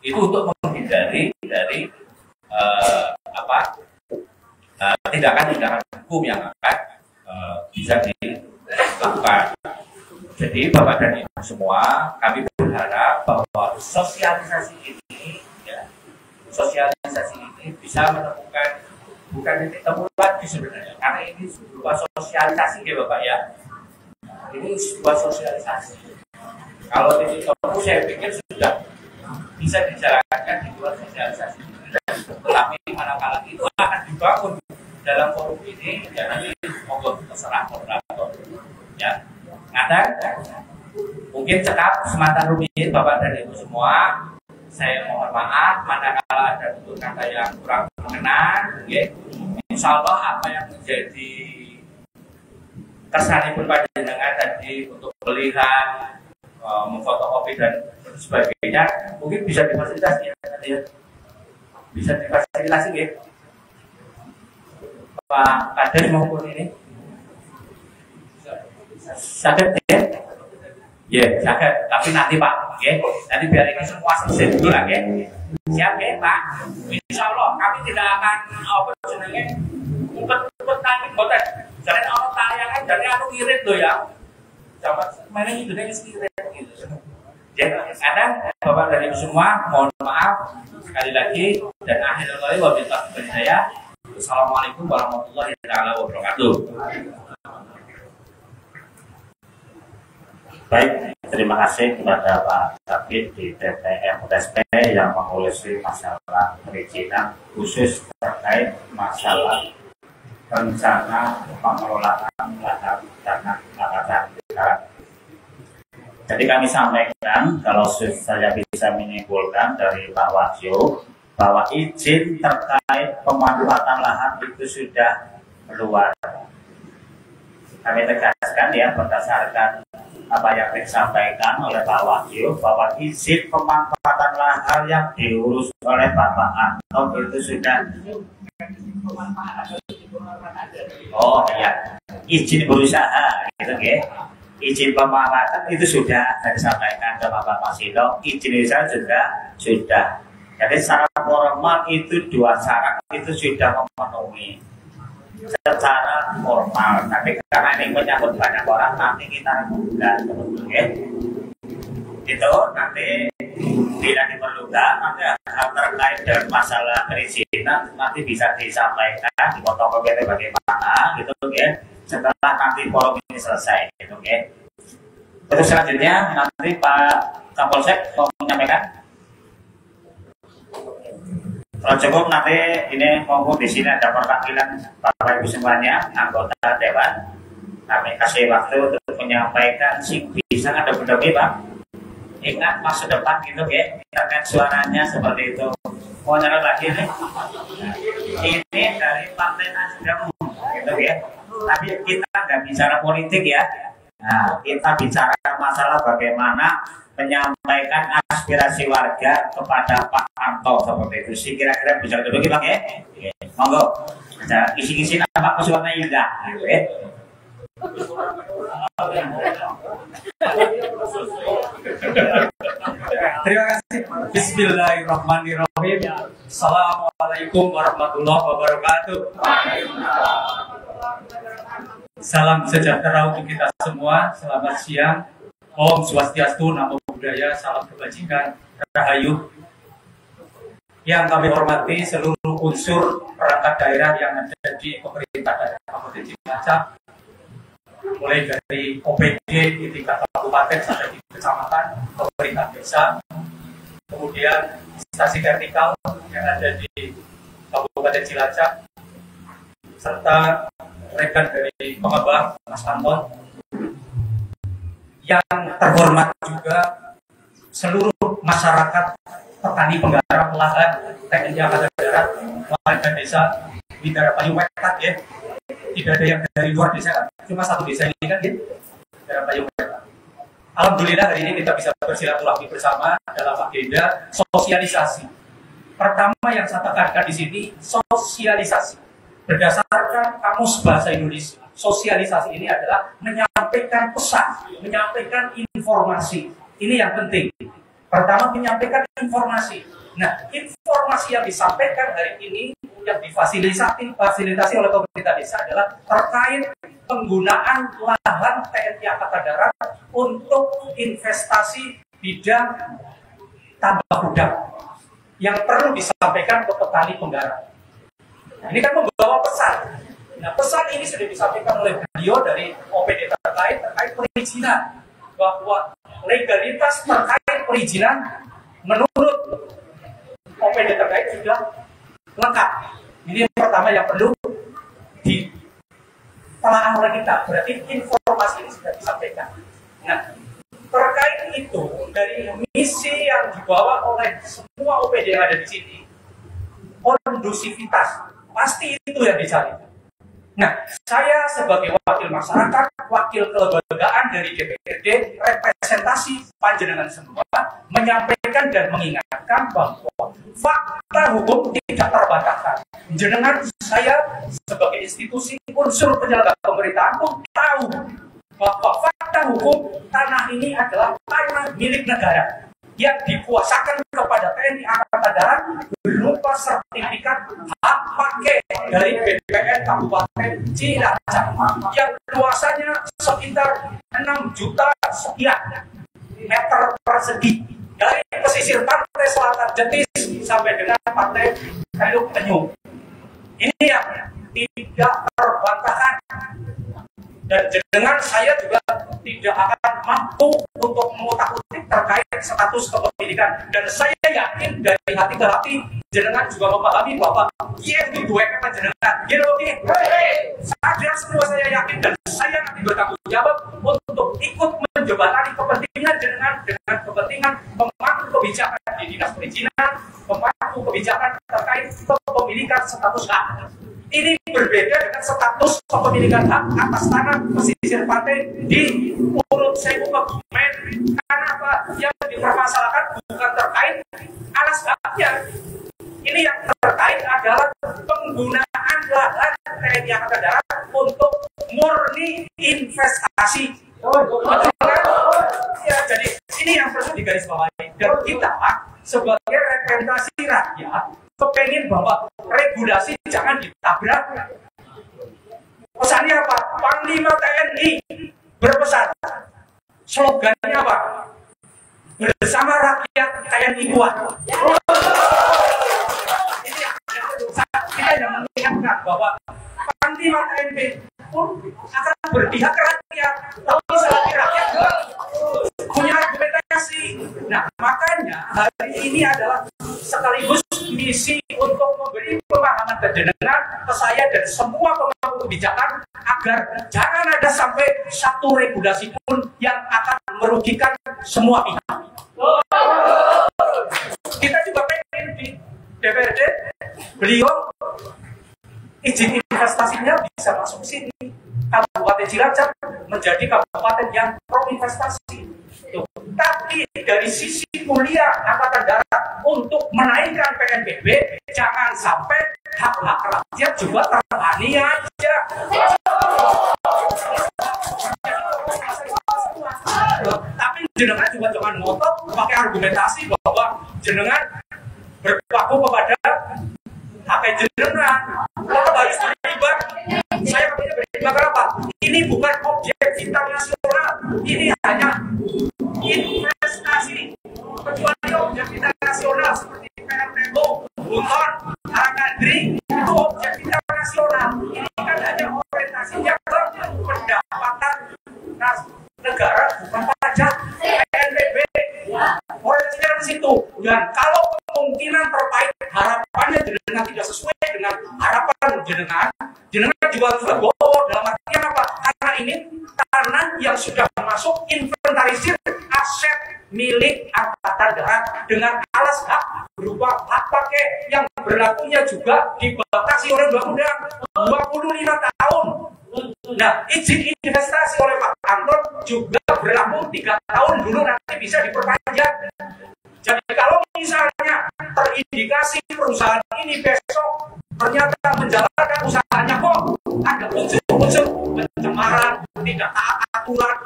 Itu untuk menghindari dari tindakan-tindakan hukum yang akan bisa dilakukan. Jadi Bapak dan Ibu semua, kami berharap bahwa sosialisasi ini bisa menemukan bukan titik temu lagi sebenarnya, karena ini sebuah sosialisasi ya Bapak ya. Ini sebuah sosialisasi. Kalau titik temu saya pikir sudah bisa dijalankan di luar sosialisasi. Tetapi manakala itu akan dibangun dalam forum ini, ya nanti monggo terserah moderator. Ya, ada mungkin cekap semata rumit Bapak dan Ibu semua. Saya mohon maaf manakala ada tutur kata yang kurang berkenan. Ya. Insya Allah apa yang menjadi kesanipun panjenengan tadi untuk melihat, memfotokopi dan sebagainya, mungkin bisa difasilitasi ya. Bisa difasilitasi ya. Pak Kades maupun ini sakit ya? Ya, sakit. Tapi nanti Pak, ya. Nanti biar ini semua selesai dulu lah ya. Siap ya Pak. Insya Allah kami tidak akan apa jenenge umpet nanti boten. Jangan orang tayangan dari anu ngirit loh ya. Sama mana itu dari ngirit gitu. Ya, ada Bapak dan Ibu semua, mohon maaf sekali lagi dan akhir kali wabillahi taufiq saya. Assalamualaikum warahmatullahi wabarakatuh. Baik, terima kasih kepada Pak Kabid di TPM UTSP yang mengurusi masalah perizinan khusus terkait masalah rencana pengelolaan lahan tanah. Jadi kami sampaikan, kalau saya bisa menyimpulkan dari Pak Wahyu, bahwa izin terkait pemanfaatan lahan itu sudah keluar. Kami tegaskan ya berdasarkan apa yang disampaikan oleh Pak Wahyu, bahwa izin pemanfaatan lahan yang diurus oleh Bapak Anton itu sudah izin berusaha gitu ya. Izin pemanfaatan itu sudah disampaikan ke Bapak Masino, izin usaha juga sudah. Jadi secara formal itu dua syarat itu sudah memenuhi secara formal, tapi karena ini menyangkut banyak orang, nanti kita buka ya. Itu nanti bila diperlukan, nanti hal terkait dengan masalah perizinan nanti bisa disampaikan di fotokopi bagaimana gitu ya, setelah nanti forum ini selesai gitu ya. Terus selanjutnya nanti Pak Kapolsek mau menyampaikan. Kalau cukup nanti ini maupun di sini ada perwakilan Bapak Ibu semuanya, anggota Dewan. Kami kasih waktu untuk menyampaikan sing bisa ada benda-benda Pak. Ingat masa depan gitu ya, internet suaranya seperti itu. Mau nyala lagi nih. Ini dari Partai Nasdem gitu ya. Tapi kita nggak bicara politik ya. Nah, kita bicara masalah bagaimana menyampaikan aspirasi warga kepada Pak Anto seperti itu sih, kira-kira bisa duduk Bang ya. Monggo. Isi-isi nama pesuaranya indah gitu ya. Terima kasih. Bismillahirrahmanirrahim. Assalamualaikum warahmatullahi wabarakatuh. Salam sejahtera untuk kita semua. Selamat siang. Om Swastiastu, Namo Buddhaya, salam kebajikan, rahayu. Yang kami hormati seluruh unsur perangkat daerah yang ada di pemerintah daerah Kabupaten Cilacap, mulai dari OPD di tingkat kabupaten sampai di kecamatan, pemerintah desa, kemudian instansi vertikal yang ada di Kabupaten Cilacap, serta rekan dari pengembang Mas Anton. Yang terhormat juga seluruh masyarakat petani penggarap lahan TNI Angkatan Darat, warga desa Bidara Payuwetan ya. Tidak ada yang dari luar desa, cuma satu desa ini kan ya, Bidara Payuwetan. Alhamdulillah hari ini kita bisa bersilaturahmi bersama dalam agenda sosialisasi. Pertama yang saya tekankan di sini sosialisasi. Berdasarkan Kamus Bahasa Indonesia, sosialisasi ini adalah menyampaikan pesan, menyampaikan informasi. Ini yang penting. Pertama, menyampaikan informasi. Nah, informasi yang disampaikan hari ini yang difasilitasi oleh pemerintah desa adalah terkait penggunaan lahan TNI Angkatan Darat untuk investasi bidang tambak udang yang perlu disampaikan ke petani penggarap. Nah, ini kan membawa pesan. Nah, pesan ini sudah disampaikan oleh beliau dari OPD terkait perizinan, bahwa legalitas terkait perizinan menurut OPD terkait sudah lengkap. Ini yang pertama yang perlu ditelaah oleh kita. Berarti informasi ini sudah disampaikan. Nah, terkait itu dari misi yang dibawa oleh semua OPD yang ada di sini, kondusivitas pasti itu yang dicari. Nah, saya sebagai wakil masyarakat, wakil kelembagaan dari DPRD, representasi panjenengan semua, menyampaikan dan mengingatkan bahwa fakta hukum tidak terbantahkan. Jenengan saya sebagai institusi unsur penyelenggara pemerintahan pun tahu bahwa fakta hukum tanah ini adalah tanah milik negara yang dikuasakan kepada TNI Angkatan Darat berupa sertifikat hak pakai dari BPN Kabupaten Cilacap yang luasannya sekitar 6 juta sekian meter persegi dari pesisir pantai selatan Jetis sampai dengan pantai Teluk Penyu. Ini yang tidak terbantahkan. Dan dengan saya juga tidak akan mampu untuk mengutak-utik terkait status kepemilikan. Dan saya yakin dari hati ke hati, jenengan juga memahami bahwa yang diduekan jenengan. Sadar semua saya yakin dan saya nanti bertanggung jawab untuk ikut menjembatani kepentingan jenengan dengan kepentingan pemangku kebijakan di dinas perizinan, pemangku kebijakan terkait kepemilikan status hak. Ini berbeda dengan status kepemilikan hak atas tanah pesisir pantai di Urut Sewu Kebumen. Karena apa? Yang dipermasalahkan bukan terkait alas haknya. Ini yang terkait adalah penggunaan lahan TNI Angkatan Darat untuk murni investasi. Betul kan? Ya, jadi ini yang perlu digarisbawahi. Dan kita sebagai representasi rakyat kepengen bahwa regulasi jangan ditabrak. Pesannya apa? Panglima TNI berpesan. Slogannya apa? Bersama rakyat TNI kuat. Ini kita yang mengingatkan bahwa Panglima TNI pun akan berpihak ke rakyat. Tapi selagi rakyat punya argumentasi. Nah, makanya hari ini adalah sekaligus misi untuk memberi pemahaman ke jenengan, ke saya dan semua pemangku kebijakan agar jangan ada sampai satu regulasi pun yang akan merugikan semua pihak. Kita juga pengen di DPRD beliau izin investasinya bisa masuk sini. Kabupaten Cilacap menjadi kabupaten yang pro investasi. Tapi dari sisi kuliah Angkatan Darat untuk menaikkan PNBP, jangan sampai hak-hak rakyat juga teraniaya. Tapi jenengan juga jangan ngotot pakai argumentasi bahwa jenengan berpaku kepada hak jenengan. Kalau harus berimbang, saya punya berimbang apa? Ini bukan objek vital nasional, ini hanya investasi. Kecuali objek vital nasional seperti PLTU, Bunton, Arangandri, itu objek vital nasional. Ini kan hanya orientasinya ke pendapatan negara, bukan pajak. PNBP orientasinya ke situ. Dan kalau kemungkinan terkait harapannya jenengan tidak sesuai dengan harapan jenengan juga harus legowo. Dalam artian apa? Karena ini tanah yang sudah masuk inventarisir aset milik Angkatan Darat dengan alas hak berupa hak pakai yang berlakunya juga dibatasi oleh undang-undang 25 tahun. Nah, izin investasi oleh Pak Anton juga berlaku 3 tahun dulu, nanti bisa diperpanjang. Jadi kalau misalnya terindikasi perusahaan ini besok ternyata menjalankan usahanya kok ada unsur-unsur pencemaran, tidak taat aturan,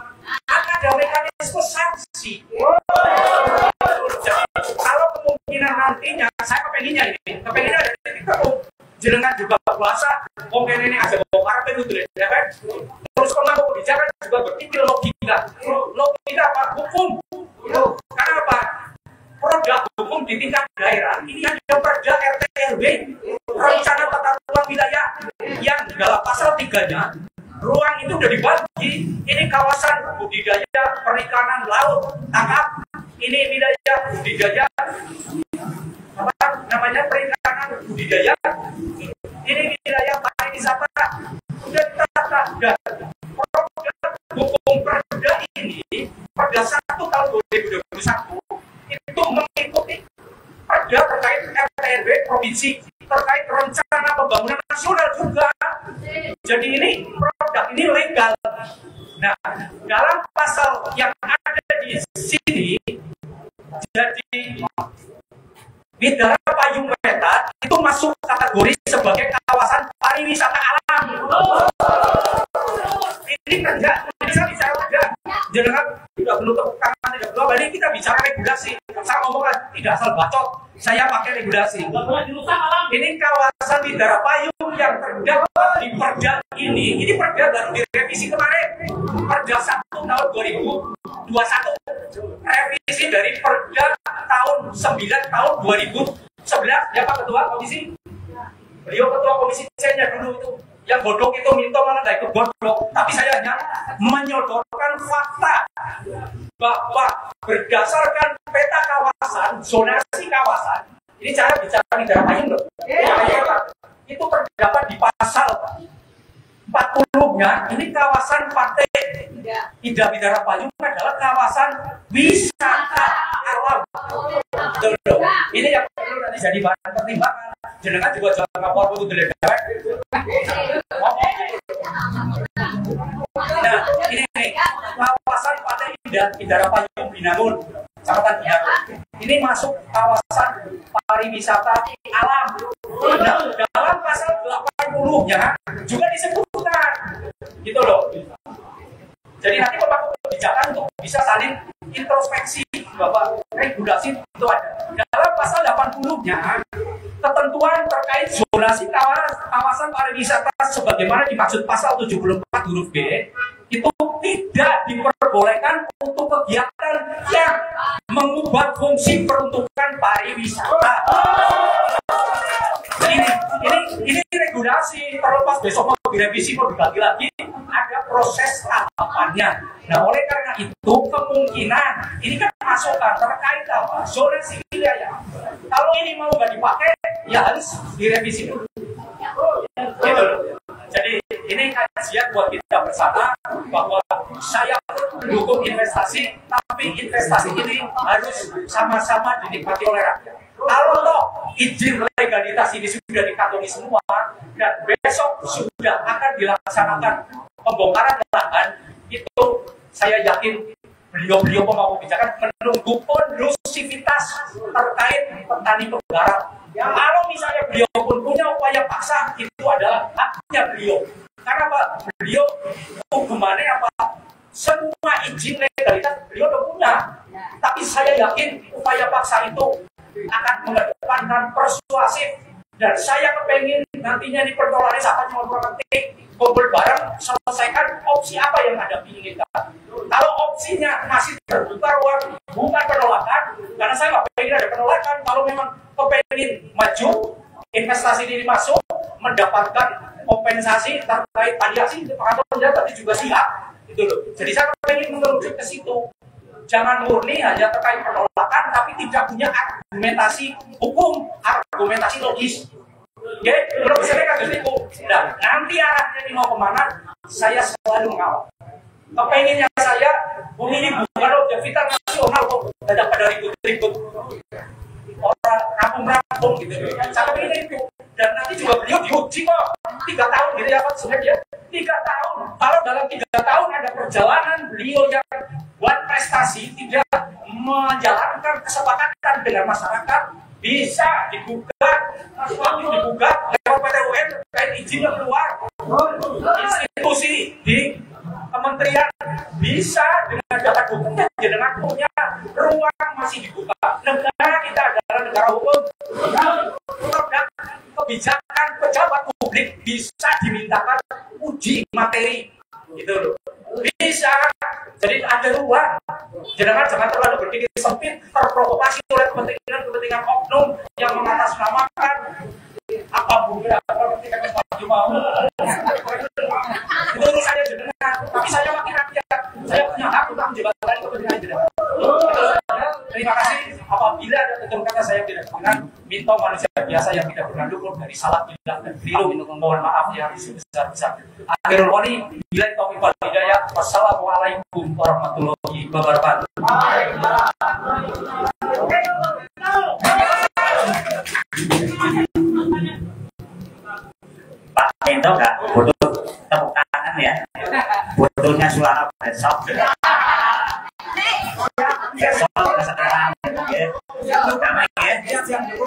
ada mekanisme sanksi. Jadi kalau kemungkinan nantinya, saya kepenginnya ada titik temu. Jenengan juga puasa, mungkin ini ada bongkar itu ya kan? juga berpikir logika. Logika apa? Hukum. Karena apa? Produk hukum di tingkat daerah ini ada perda RT RW, rencana tata ruang wilayah, yang dalam pasal 3-nya ruang itu sudah dibagi. Ini kawasan budidaya perikanan laut tangkap, ini wilayah budidaya apa namanya perikanan budidaya, ini wilayah pariwisata, sudah ditata. Dan program hukum perda ini pada 1 tahun 2021 itu mengikuti perda terkait RT/RW provinsi, terkait rencana pembangunan nasional juga. Jadi ini produk ini legal. Nah, dalam pasal yang ada di sini, jadi Bidara Payung Wetan itu masuk kategori sebagai kawasan pariwisata alam. Ini kerja, bisa bicara kerja. Jangan tidak perlu tepuk tangan, tidak perlu. Ini kita bicara regulasi. Saya ngomong kan, tidak asal bacot. Saya pakai regulasi. Ini kawasan Bidara Payung yang terdapat di perda ini. Ini perda baru direvisi kemarin. Perda 1 tahun 2021. Revisi dari perda tahun 9 tahun 2011. Ya Pak Ketua Komisi. Beliau Ketua Komisi C-nya dulu itu. Yang bodok itu minta malah nggak ikut bodok. Tapi saya hanya menyodorkan fakta bahwa berdasarkan peta kawasan, zonasi kawasan, ini cara bicara Bidara Payung loh. Itu terdapat di pasal 40-nya. Ini kawasan pantai Indah Bidara Payung adalah kawasan wisata alam. Betul loh. Ini yang perlu nanti jadi bahan pertimbangan. Jenengan juga jangan ngapor putu dewek. Nah, ini nih, kawasan pantai Indah Bidara Payung Binangun, Kecamatan Biak. Ini masuk kawasan pariwisata alam. Nah, dalam pasal 80-nya juga disebutkan, gitu loh. Jadi nanti pemangku kebijakan untuk bisa saling introspeksi bahwa regulasi itu ada. Dalam pasal 80-nya ketentuan terkait zonasi kawasan pariwisata sebagaimana dimaksud pasal 74 huruf B itu tidak diperbolehkan untuk kegiatan yang mengubah fungsi peruntukan pariwisata. Ini regulasi, terlepas besok mau direvisi mau dibagi lagi, ada proses tahapannya. Nah, oleh karena itu kemungkinan ini kan masukan terkait apa? Zonasi wilayah. Kalau ini mau nggak dipakai, ya harus direvisi dulu. Gitu loh. Jadi ini kajian buat kita bersama bahwa saya mendukung investasi, tapi investasi ini harus sama-sama dinikmati oleh rakyat. Kalau toh izin legalitas ini sudah dikantongi semua dan besok sudah akan dilaksanakan pembongkaran lahan, itu saya yakin beliau-beliau pemangku kebijakan menunggu kondusivitas terkait petani penggarap. Kalau misalnya beliau pun punya upaya paksa, itu adalah haknya beliau. Karena Pak, beliau hukumannya apa? Semua izin legalitas beliau udah punya. Tapi saya yakin upaya paksa itu akan mengedepankan persuasif. Dan saya kepengen nantinya di pertolongan siapa cuma penting kumpul bareng selesaikan opsi apa yang ada diinginkan. Kalau opsinya masih terbuka ruang bukan penolakan, karena saya nggak pengen ada penolakan. Kalau memang kepengen maju investasi ini masuk mendapatkan kompensasi terkait variasi pengatur penjara tadi juga siap gitu loh. Jadi saya pengen menuju ke situ. Jangan murni hanya terkait penolakan, tapi tidak punya argumentasi hukum, argumentasi logis. Oke, kalau misalnya kasus itu, nah, nanti arahnya ini mau kemana, saya selalu mengawal. Kepenginnya saya, ini bukan objek vital nasional kok, tidak pada ribut-ribut. Orang rampung-rampung gitu. Saya pengen itu. Dan nanti juga beliau diuji kok, 3 tahun gitu ya Pak, sebenarnya 3 tahun. Kalau dalam 3 tahun ada perjalanan beliau yang buat prestasi, tidak menjalankan kesepakatan dengan masyarakat, bisa digugat, lewat PT UN, terkait izinnya keluar, institusi di kementerian bisa dengan data hukumnya, dengan punya ruang masih dibuka. Negara kita adalah negara hukum. Kebijakan pejabat publik bisa dimintakan uji materi, gitu loh. Bisa. Jadi ada ruang. Jangan terlalu berpikir sempit, terprovokasi oleh kepentingan oknum yang mengatasnamakan apa bunga apa ketika maju mau. Itu urusannya jenengan. Tapi saya wakil rakyat, saya punya hak untuk menjelaskan kepentingan jenengan. Terima kasih. Apabila ada tutur kata saya tidak berkenan, minta manusia biasa yang tidak pernah luput dari salah bilang dan keliru. Mohon maaf yang sebesar-besarnya. Akhirul wali, bila taufiq wal hidayah. Wassalamualaikum warahmatullahi wabarakatuh. Pak Minto nggak butuh tepuk tangan ya, butuhnya suara besok. Besok sekarang,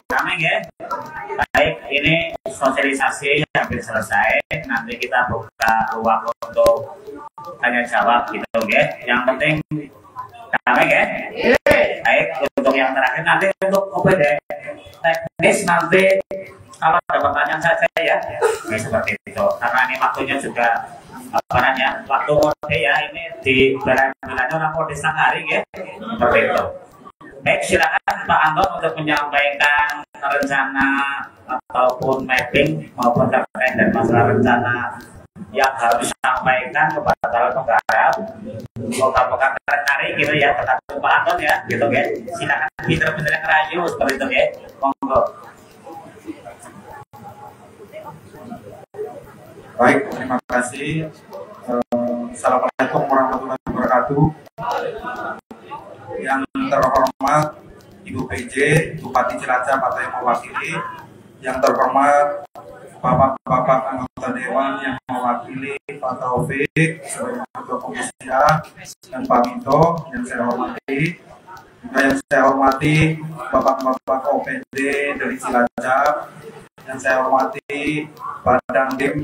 kami ya. Baik, ini sosialisasi hampir selesai. Nanti kita buka ruang untuk tanya jawab gitu ya. Yang penting kami ya. Baik, untuk yang terakhir nanti untuk OPD teknis nanti kalau ada pertanyaan saja ya. Ini seperti itu. Karena ini waktunya juga apa namanya waktu mode ya, ini di bulan-bulannya orang mode setengah hari ya. Seperti itu. Baik, silakan Pak Anton untuk menyampaikan rencana ataupun mapping maupun terkait dan masalah rencana yang harus disampaikan kepada calon penggarap. Moga-moga tertarik gitu ya, tertarik Pak Anton ya, gitu ya. Silakan pinter-pinter rayu seperti itu ya. Monggo. Baik, terima kasih. Assalamualaikum warahmatullahi wabarakatuh. Yang terhormat Ibu PJ, Bupati Cilacap atau yang mewakili, yang terhormat Bapak-bapak anggota Dewan yang mewakili Pak Taufik sebagai Ketua Komisi A dan Pak Minto yang saya hormati, juga yang saya hormati Bapak-bapak OPD dari Cilacap, yang saya hormati Pak Dandim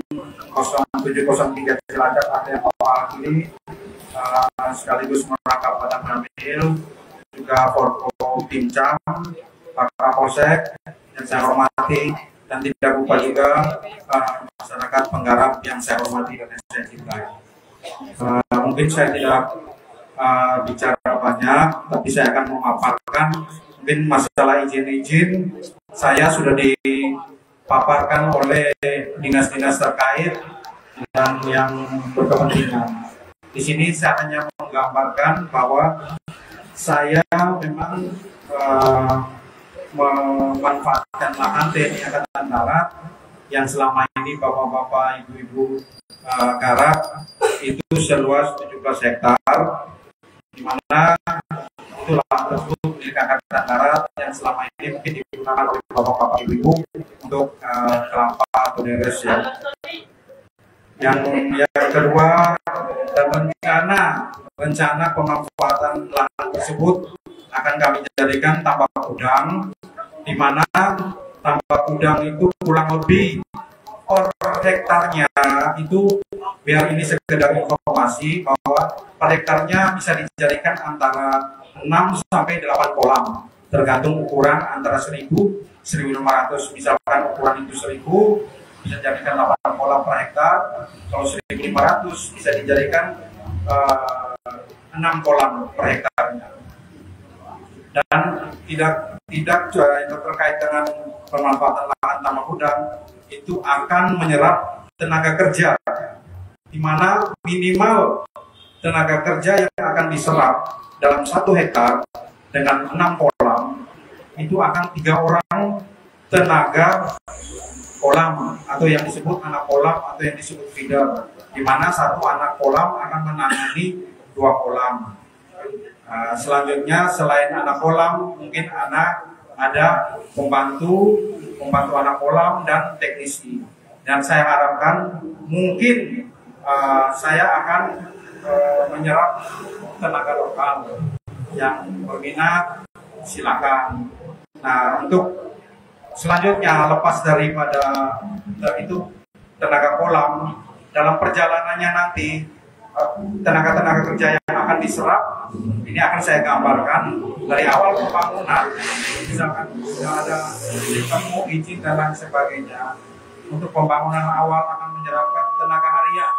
0703 Cilacap atau yang mewakili sekaligus merangkap Pak Ramil, juga Forko Timcam, Pak Kapolsek yang saya hormati, dan tidak lupa juga masyarakat penggarap yang saya hormati dan saya cintai. Mungkin saya tidak bicara banyak, tapi saya akan memaparkan mungkin masalah izin-izin. Saya sudah dipaparkan oleh dinas-dinas terkait dan yang berkepentingan. Di sini saya hanya menggambarkan bahwa saya memang memanfaatkan lahan TNI Angkatan Darat yang selama ini bapak-bapak, ibu-ibu garap itu seluas 17 hektar, di mana itu lahan tersebut milik Angkatan Darat yang selama ini mungkin digunakan oleh bapak-bapak, ibu-ibu untuk kelapa atau deres ya. Yang kedua, rencana pemanfaatan lahan tersebut akan kami jadikan tambak udang, di mana tambak udang itu kurang lebih per hektarnya itu, biar ini sekedar informasi bahwa per hektarnya bisa dijadikan antara 6 sampai 8 kolam, tergantung ukuran antara 1000, 1500, misalkan ukuran itu 1000 bisa dijadikan 8 kolam per hektar, kalau 1500 bisa dijadikan 6 kolam per hektarnya. Dan tidak terkait dengan pemanfaatan lahan tambak udang itu akan menyerap tenaga kerja, di mana minimal tenaga kerja yang akan diserap dalam 1 hektar dengan 6 kolam itu akan 3 orang tenaga kolam atau yang disebut anak kolam atau yang disebut feeder, di mana 1 anak kolam akan menangani 2 kolam. Selanjutnya selain anak kolam mungkin ada pembantu anak kolam dan teknisi. Dan saya harapkan mungkin saya akan menyerap tenaga lokal yang berminat, silakan. Nah, untuk selanjutnya lepas daripada itu tenaga kolam, dalam perjalanannya nanti tenaga kerja yang akan diserap ini akan saya gambarkan dari awal pembangunan. Misalkan sudah ada temu izin dan lain sebagainya, untuk pembangunan awal akan menyerapkan tenaga harian.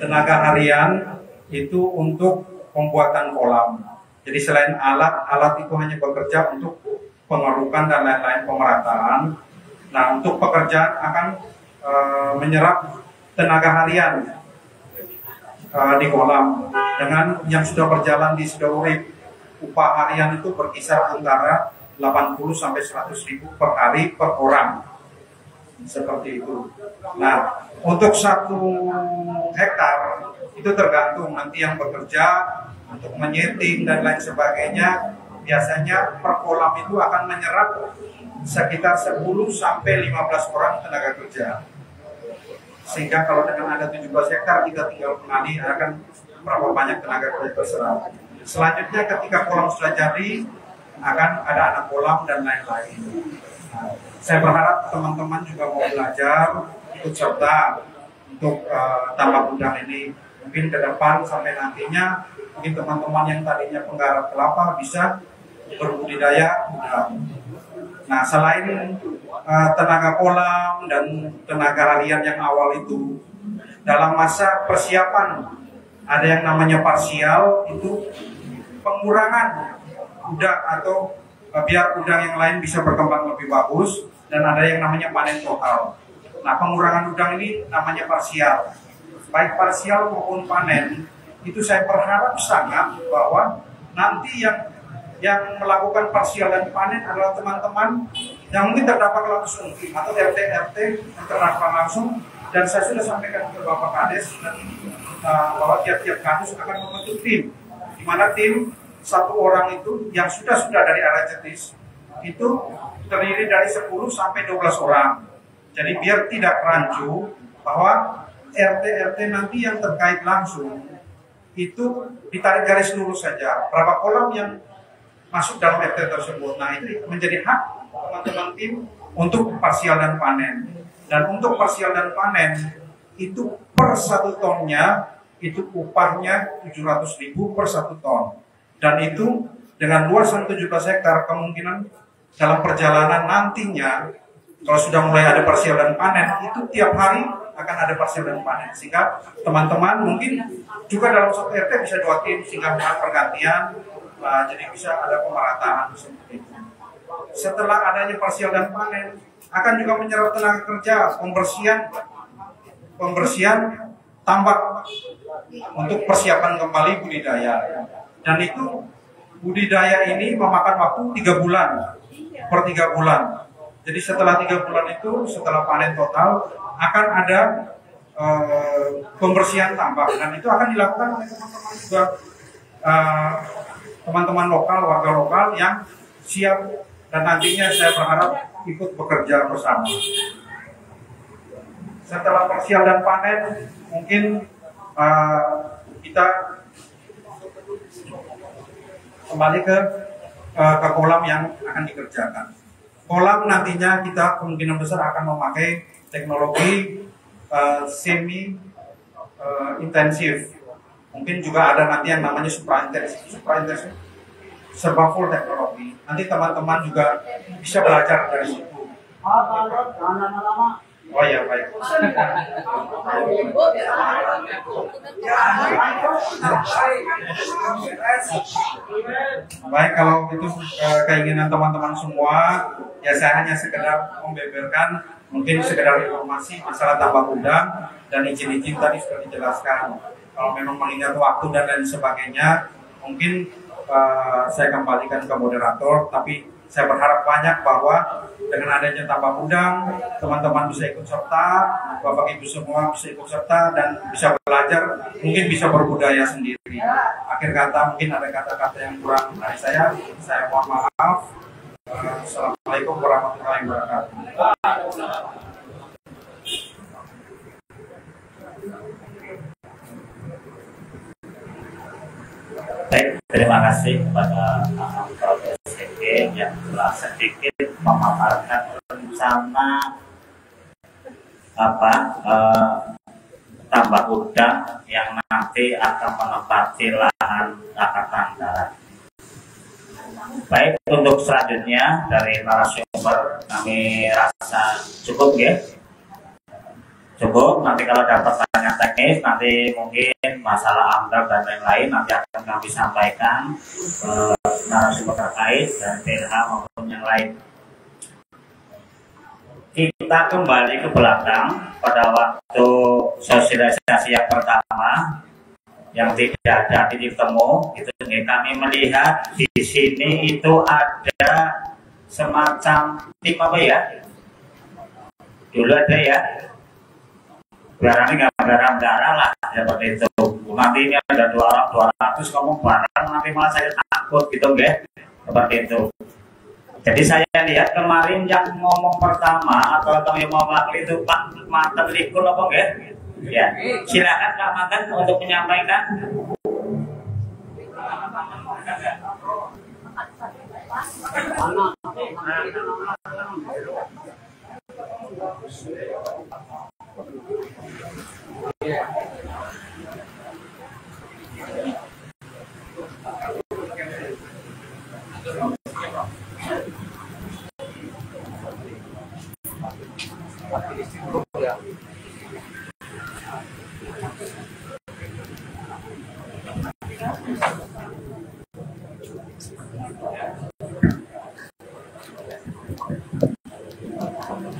tenaga harian itu untuk pembuatan kolam. Jadi selain alat itu hanya bekerja untuk pengerukan dan lain-lain pemerataan. Nah, untuk pekerjaan akan menyerap tenaga harian di kolam dengan yang sudah berjalan di Sidourip. Upah harian itu berkisar antara 80 sampai 100 ribu per hari per orang. Seperti itu. Nah, untuk 1 hektar itu tergantung nanti yang bekerja untuk menyeting dan lain sebagainya. Biasanya per kolam itu akan menyerap sekitar 10 sampai 15 orang tenaga kerja. Sehingga kalau dengan ada 17 hektar kita tinggal mengali akan berapa banyak tenaga kerja terserap. Selanjutnya ketika kolam sudah jadi akan ada anak kolam dan lain-lain. Nah, saya berharap teman-teman juga mau belajar ikut serta untuk tambak udang ini. Mungkin ke depan sampai nantinya mungkin teman-teman yang tadinya penggarap kelapa bisa berbudidaya udang. Nah, selain tenaga kolam dan tenaga harian yang awal itu, dalam masa persiapan ada yang namanya parsial, itu pengurangan udang atau biar udang yang lain bisa berkembang lebih bagus, dan ada yang namanya panen total. Nah, pengurangan udang ini namanya parsial. Baik parsial maupun panen, itu saya berharap sangat bahwa nanti yang melakukan parsial dan panen adalah teman-teman yang mungkin terdampak langsung atau RT yang terdampak langsung. Dan saya sudah sampaikan ke Bapak Kades bahwa tiap-tiap kasus akan membentuk tim, di mana tim 1 orang itu yang sudah dari area jetis itu terdiri dari 10 sampai 12 orang. Jadi biar tidak rancu bahwa RT nanti yang terkait langsung itu ditarik garis lurus saja berapa kolam yang masuk dalam RT tersebut. Nah, itu menjadi hak teman-teman tim untuk parsial dan panen. Dan untuk parsial dan panen itu per 1 tonnya itu upahnya 700.000 per 1 ton. Dan itu dengan luasan 17 hektar kemungkinan dalam perjalanan nantinya kalau sudah mulai ada parsial dan panen itu tiap hari akan ada parsial dan panen, sehingga teman-teman mungkin juga dalam satu RT bisa 2 tim sehingga pergantian, jadi bisa ada pemerataan seperti itu. Setelah adanya parsial dan panen akan juga menyerap tenaga kerja pembersihan tambak untuk persiapan kembali budidaya. Dan itu budidaya ini memakan waktu 3 bulan per 3 bulan. Jadi setelah 3 bulan itu, setelah panen total akan ada pembersihan tambak, dan itu akan dilakukan oleh teman-teman juga, teman-teman lokal, warga lokal yang siap, dan nantinya saya berharap ikut bekerja bersama. Setelah parsial dan panen, mungkin kita kembali ke kolam yang akan dikerjakan. Kolam nantinya kita kemungkinan besar akan memakai teknologi semi intensif. Mungkin juga ada nanti yang namanya supra intensif, serba full teknologi. Nanti teman-teman juga bisa belajar dari situ. Oh ya, baik. Baik, kalau itu keinginan teman-teman semua, ya saya hanya sekedar membeberkan, mungkin sekedar informasi masalah tambak udang dan izin-izin tadi sudah dijelaskan. Kalau memang mengingat waktu dan lain sebagainya, mungkin saya kembalikan ke moderator, tapi saya berharap banyak bahwa dengan adanya tambak udang, teman-teman bisa ikut serta, Bapak Ibu semua bisa ikut serta dan bisa belajar, mungkin bisa berbudaya sendiri. Akhir kata, mungkin ada kata-kata yang kurang dari saya mohon maaf. Assalamualaikum warahmatullahi wabarakatuh. Baik, terima kasih kepada Prof. SG yang telah sedikit memaparkan rencana tambak udang yang nanti akan menempati lahan Angkatan Darat. Baik, untuk selanjutnya dari narasumber kami rasa cukup ya. Cukup, nanti kalau dapat tanya-tanya teknis nanti mungkin masalah amdal dan lain-lain nanti akan kami sampaikan narasumber terkait dan PLH maupun yang lain. Kita kembali ke belakang pada waktu sosialisasi yang pertama yang tidak ada titik temu itu kami melihat di sini itu ada semacam tim apa ya? Dulu ada ya, barangnya gambaran darah lah seperti itu. Nanti ini ada 200 ngomong barang nanti malah saya takut gitu nggak? Seperti itu. Jadi saya lihat kemarin yang ngomong pertama atau yang mewakili itu Pak Mantan Likul apa nggak? Ya, silakan Pak Mantan untuk menyampaikan.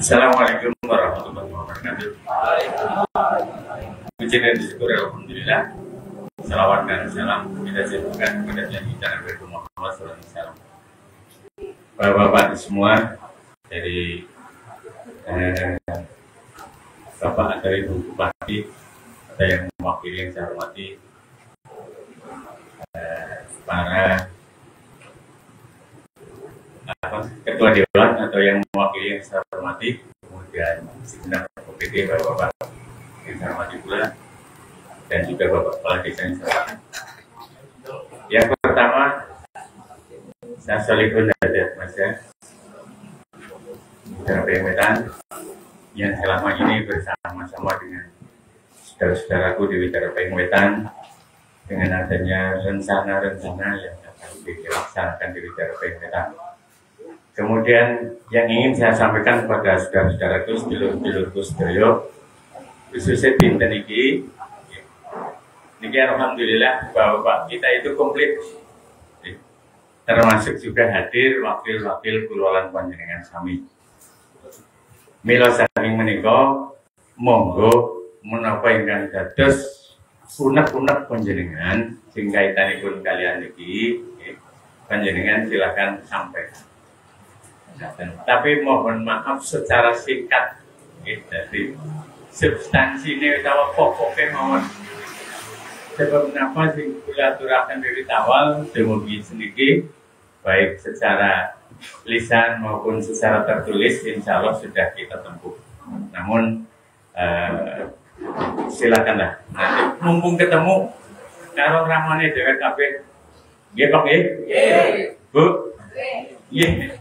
Assalamualaikum warahmatullahi wabarakatuh. Puji dan syukur alhamdulillah. Salawat dan salam kita jatuhkan kepada Nabi Muhammad SAW. Bapak-bapak semua dari Bapak atau Ibu Bupati, ada yang mewakili yang saya hormati, para Ketua Dewan atau yang mewakili yang saya hormati, kemudian segenap OPD Bapak-bapak yang saya hormati pula, dan juga Bapak Kepala Desa yang saya hormati. Yang pertama, saya Solihun Dadat Mas ya, Saudara Wetan yang selama ini bersama-sama dengan saudara-saudaraku di Widara Wetan dengan adanya rencana-rencana yang akan dilaksanakan di Widara Wetan. Kemudian yang ingin saya sampaikan kepada saudara-saudaraku, sedulur-sedulurku sedaya, khususnya dinten iki, alhamdulillah Bapak kita itu komplit, termasuk juga hadir wakil-wakil kulawarga panjenengan sami. Mila saking menika monggo menapa ingkang dados unek-unek panjenengan sing kaitanipun kalian iki, panjenengan silakan sampaikan. Tapi mohon maaf secara singkat, jadi substansi ini utawa pokoknya mohon. Sebab kenapa sing kula aturaken dari awal dumugi sedikit, baik secara lisan maupun secara tertulis, insya Allah sudah kita tempuh. Namun silakanlah nanti mumpung ketemu karo ramane dhewek kabeh. Nggih Pak nggih? Bu? Nggih.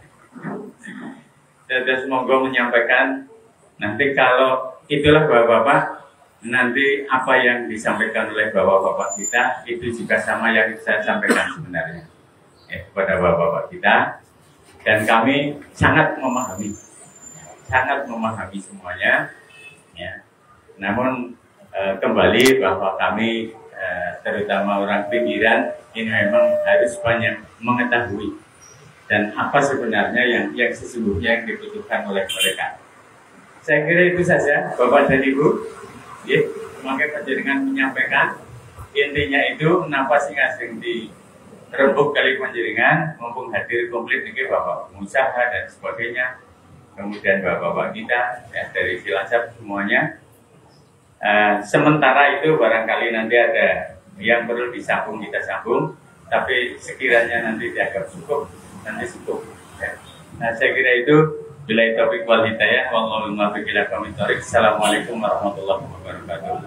Saya semoga menyampaikan nanti kalau itulah Bapak-bapak, nanti apa yang disampaikan oleh Bapak-bapak kita itu juga sama yang saya sampaikan sebenarnya kepada Bapak-bapak kita, dan kami sangat memahami semuanya ya. Namun kembali bahwa kami terutama orang pinggiran ini memang harus banyak mengetahui dan apa sebenarnya yang sesungguhnya yang dibutuhkan oleh mereka. Saya kira itu saja Bapak dan Ibu. Ya, maka panjenengan menyampaikan intinya itu kenapa sih asing di rembuk kali panjenengan mumpung hadir komplit ini Bapak pengusaha dan sebagainya, kemudian Bapak-bapak kita ya, dari Cilacap semuanya. Sementara itu barangkali nanti ada yang perlu disambung kita sambung, tapi sekiranya nanti dianggap cukup nanti cukup ya. Nah saya kira itu bila taufiq wal hidayah wallahu muwaffiq ila aqwamit thoriq. Assalamualaikum warahmatullahi wabarakatuh.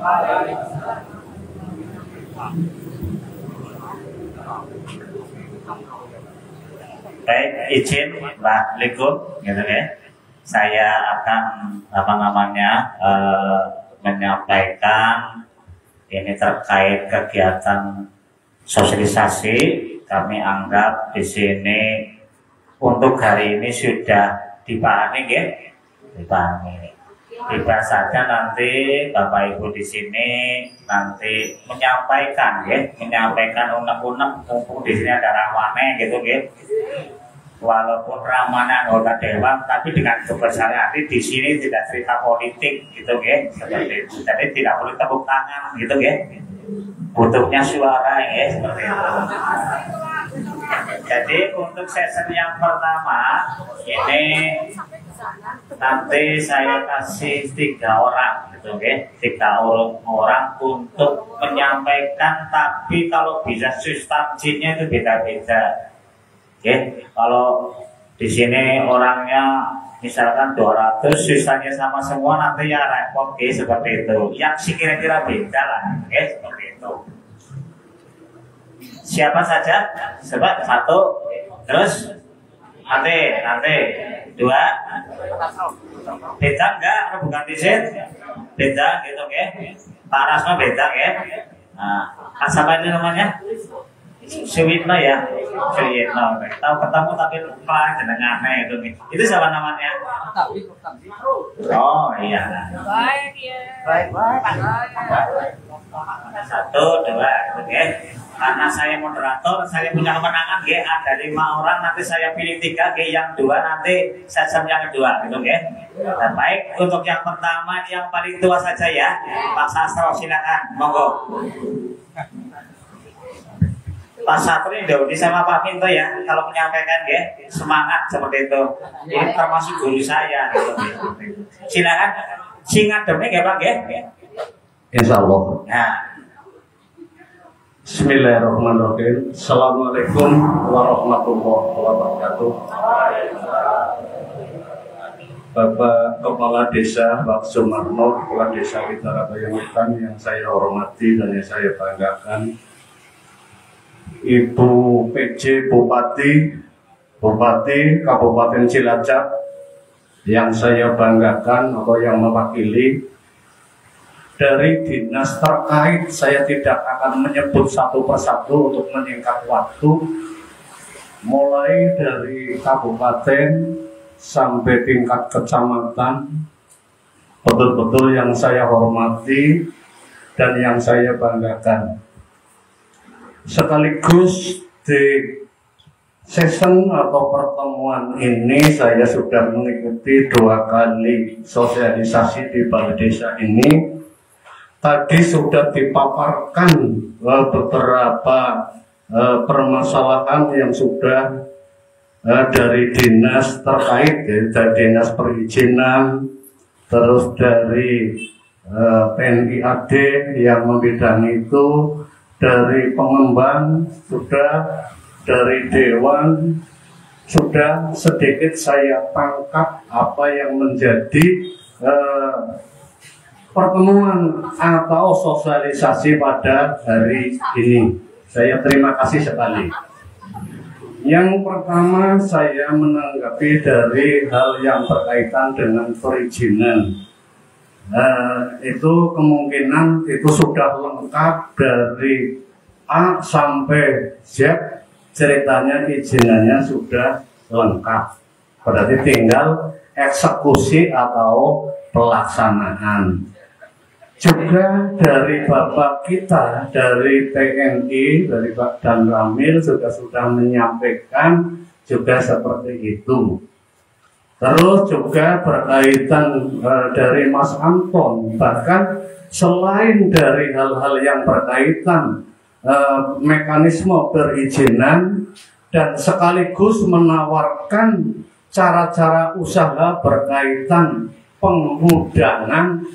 Baik, izin Pak Likul gitu ya. Saya akan menyampaikan ini terkait kegiatan sosialisasi. Kami anggap di sini untuk hari ini sudah dipahami ya, dipahami. bebas saja nanti Bapak Ibu di sini nanti menyampaikan ya, menyampaikan unek-unek mumpung di sini ada ramane gitu ya. Walaupun ramana anggota dewan, tapi dengan kebesaran hati di sini tidak cerita politik gitu ya, seperti itu. Jadi tidak boleh tepuk tangan gitu ya. Butuhnya suara ya seperti itu. Jadi untuk sesi yang pertama ini nanti saya kasih 3 orang gitu ya, 3 orang untuk menyampaikan, tapi kalau bisa substansinya itu beda-beda. Oke, kalau di sini orangnya misalkan 200, sisanya sama semua nanti ya repot, oke, seperti itu. Yang kira-kira beda lah, oke, seperti itu. Siapa saja? Sebab 1, terus nanti 2, beda enggak? Bukan disit, beda gitu, oke. Pak Rasma beda, ya. Nah, apa ini namanya? Suwitno ya, Suwitno. Tahu ketemu tapi lupa jenengannya itu. Itu siapa namanya? Oh iya. Baik ya. Baik. 1, 2, oke. Karena saya moderator, saya punya kemenangan, ya. Ada 5 orang, nanti saya pilih 3, yang 2 nanti session yang kedua, gitu, ya. Dan baik, untuk yang pertama, yang paling tua saja ya, Pak Sastro, silakan, monggo. Pak Satri Daudi sama Pak Minto ya, kalau menyampaikan ya, semangat seperti itu. Ini termasuk guru saya. Silakan, singkat demi ya Pak ya. Insya Allah. Nah. Bismillahirrahmanirrahim. Assalamualaikum warahmatullahi wabarakatuh. Bapak Kepala Desa Pak Sumarno, Kepala Desa Witara Bayangwetan yang saya hormati dan yang saya banggakan, Ibu PJ Bupati Kabupaten Cilacap yang saya banggakan atau yang mewakili dari dinas terkait. Saya tidak akan menyebut satu persatu untuk menyingkat waktu, mulai dari kabupaten sampai tingkat kecamatan, betul-betul yang saya hormati dan yang saya banggakan. Sekaligus di session atau pertemuan ini saya sudah mengikuti 2 kali sosialisasi di balai desa ini. Tadi sudah dipaparkan beberapa permasalahan yang sudah dari dinas terkait, dari dinas perizinan, terus dari TNI AD yang membidangi itu, dari pengembang sudah, dari dewan sudah. Sedikit saya tangkap apa yang menjadi pertemuan atau sosialisasi pada hari ini. Saya terima kasih sekali. Yang pertama, saya menanggapi dari hal yang berkaitan dengan perizinan. Itu kemungkinan itu sudah lengkap dari A sampai Z, ceritanya izinannya sudah lengkap. Berarti tinggal eksekusi atau pelaksanaan. Juga dari Bapak kita, dari TNI, dari Pak Dan Ramil sudah menyampaikan juga seperti itu. Terus juga berkaitan dari Mas Anton, bahkan selain dari hal-hal yang berkaitan mekanisme perizinan dan sekaligus menawarkan cara-cara usaha berkaitan pengudangan,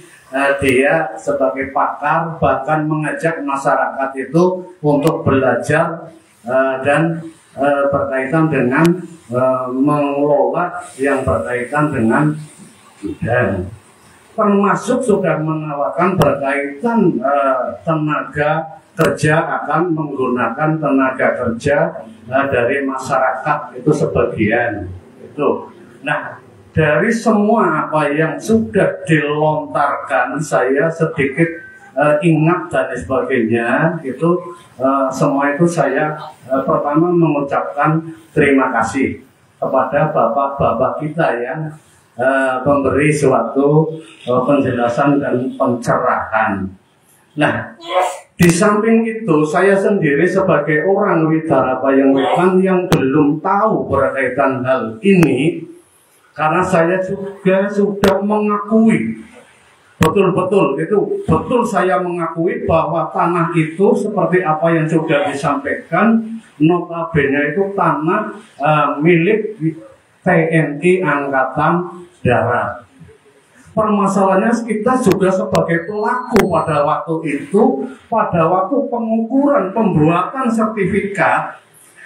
dia sebagai pakar bahkan mengajak masyarakat itu untuk belajar dan berkaitan dengan mengelola yang berkaitan dengan bidang, termasuk sudah menawarkan berkaitan tenaga kerja, akan menggunakan tenaga kerja dari masyarakat itu sebagian itu. Nah, dari semua apa yang sudah dilontarkan, saya sedikit ingat dan sebagainya itu, semua itu saya pertama mengucapkan terima kasih kepada bapak-bapak kita yang memberi suatu penjelasan dan pencerahan. Nah, di samping itu saya sendiri sebagai orang Widarabayang Wetan yang belum tahu berkaitan hal ini, karena saya juga sudah mengakui betul-betul itu betul, saya mengakui bahwa tanah itu seperti apa yang sudah disampaikan, notabene itu tanah milik TNI Angkatan Darat. Permasalahannya kita juga sebagai pelaku pada waktu itu, pada waktu pengukuran pembuatan sertifikat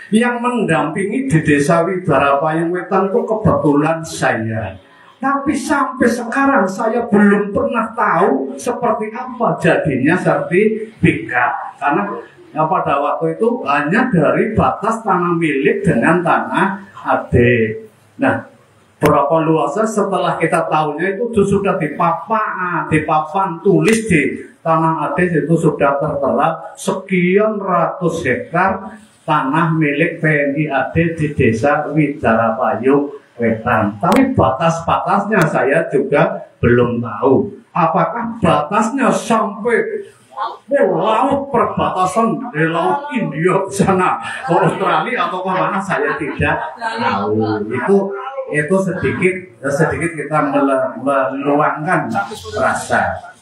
yang mendampingi di Desa Widarabayang Wetan itu kebetulan saya. Tapi sampai sekarang saya belum pernah tahu seperti apa jadinya sertifikat, karena pada waktu itu hanya dari batas tanah milik dengan tanah AD. Nah, berapa luasnya setelah kita tahunya itu sudah dipapan tulis di tanah AD itu sudah tertera sekian ratus hektar tanah milik TNI AD di Desa Widarabayang Wetan. Tapi batas-batasnya saya juga belum tahu. Apakah batasnya sampai laut perbatasan dari laut India ke sana ke Australia atau kemana, saya tidak tahu. Itu sedikit kita meluangkan rasa.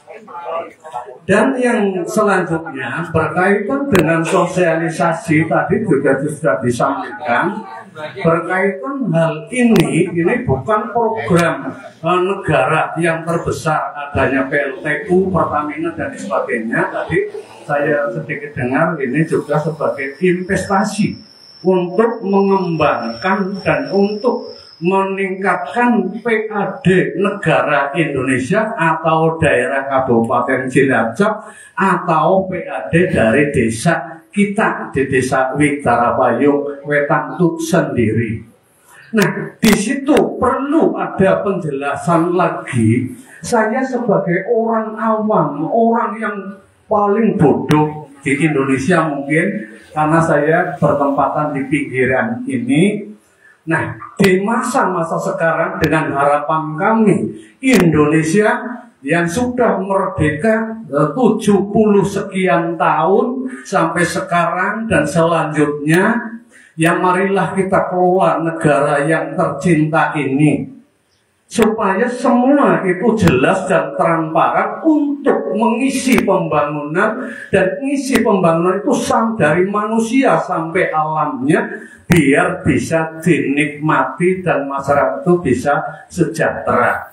Dan yang selanjutnya berkaitan dengan sosialisasi tadi juga sudah disampaikan, berkaitan hal ini bukan program negara yang terbesar adanya PLTU, Pertamina dan sebagainya. Tadi saya sedikit dengar ini juga sebagai investasi untuk mengembangkan dan untuk meningkatkan PAD negara Indonesia atau daerah Kabupaten Cilacap atau PAD dari desa kita di Desa Widarabayang Wetan itu sendiri. Nah, di situ perlu ada penjelasan lagi. Saya sebagai orang awam, orang yang paling bodoh di Indonesia mungkin, karena saya bertempatan di pinggiran ini. Nah, di masa-masa sekarang dengan harapan kami Indonesia yang sudah merdeka 70 sekian tahun sampai sekarang dan selanjutnya, yang marilah kita kelola negara yang tercinta ini supaya semua itu jelas dan transparan untuk mengisi pembangunan, dan mengisi pembangunan itu dari manusia sampai alamnya, biar bisa dinikmati dan masyarakat itu bisa sejahtera.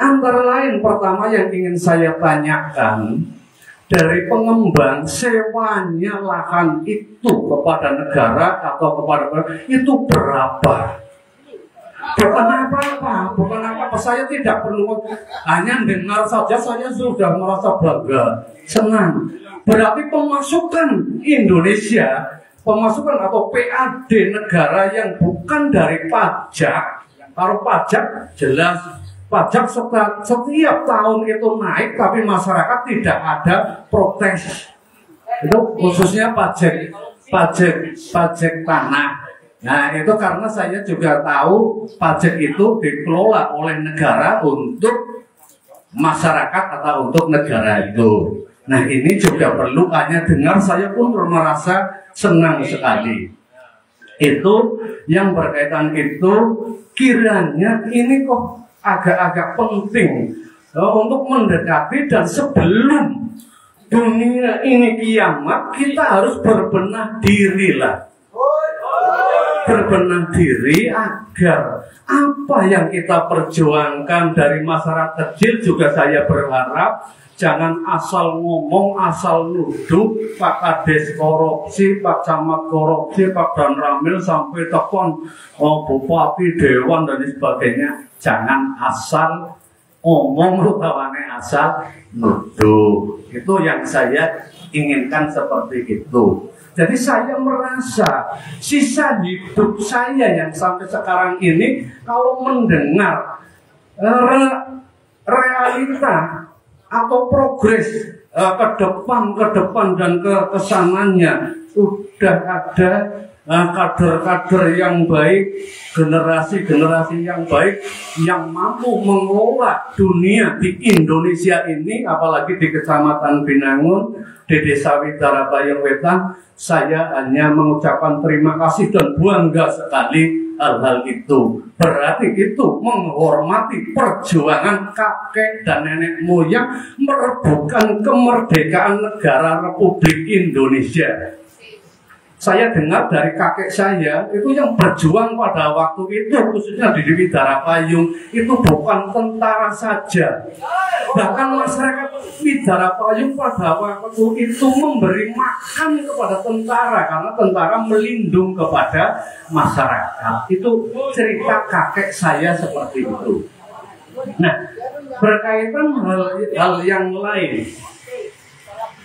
Antara lain pertama yang ingin saya tanyakan, dari pengembang sewanya lahan itu kepada negara atau kepada itu berapa? Bukan apa-apa, saya tidak perlu, hanya dengar saja saya sudah merasa bangga, senang. Berarti pemasukan Indonesia, pemasukan atau PAD negara yang bukan dari pajak. Kalau pajak jelas, pajak setiap tahun itu naik, tapi masyarakat tidak ada protes. Itu khususnya pajak tanah. Nah, itu karena saya juga tahu pajak itu dikelola oleh negara untuk masyarakat atau untuk negara itu. Nah, ini juga perlu, hanya dengar saya pun merasa senang sekali. Itu yang berkaitan itu, kiranya ini kok agak-agak penting untuk mendekati, dan sebelum dunia ini kiamat kita harus berbenah diri lah. Berbenah diri agar apa yang kita perjuangkan dari masyarakat kecil juga saya berharap jangan asal ngomong, asal nuduh, Pak Kades korupsi, Pak Camat korupsi, Pak Dan Ramil sampai telepon Bupati, Dewan dan sebagainya. Jangan asal ngomong, rupanya asal nuduh. Itu yang saya inginkan seperti itu. Jadi saya merasa sisa hidup saya yang sampai sekarang ini, kalau mendengar realita atau progres ke depan dan ke kesananya, sudah ada kader-kader yang baik, generasi-generasi yang baik yang mampu mengelola dunia di Indonesia ini, apalagi di Kecamatan Binangun, di Desa Widara Payung Wetan. Saya hanya mengucapkan terima kasih dan bangga sekali hal-hal itu. Berarti itu menghormati perjuangan kakek dan nenek moyang merebutkan kemerdekaan negara Republik Indonesia. Saya dengar dari kakek saya itu yang berjuang pada waktu itu, khususnya di Widara Payung, itu bukan tentara saja. Bahkan masyarakat Widara Payung pada waktu itu memberi makan kepada tentara, karena tentara melindung kepada masyarakat. Itu cerita kakek saya seperti itu. Nah, berkaitan hal yang lain,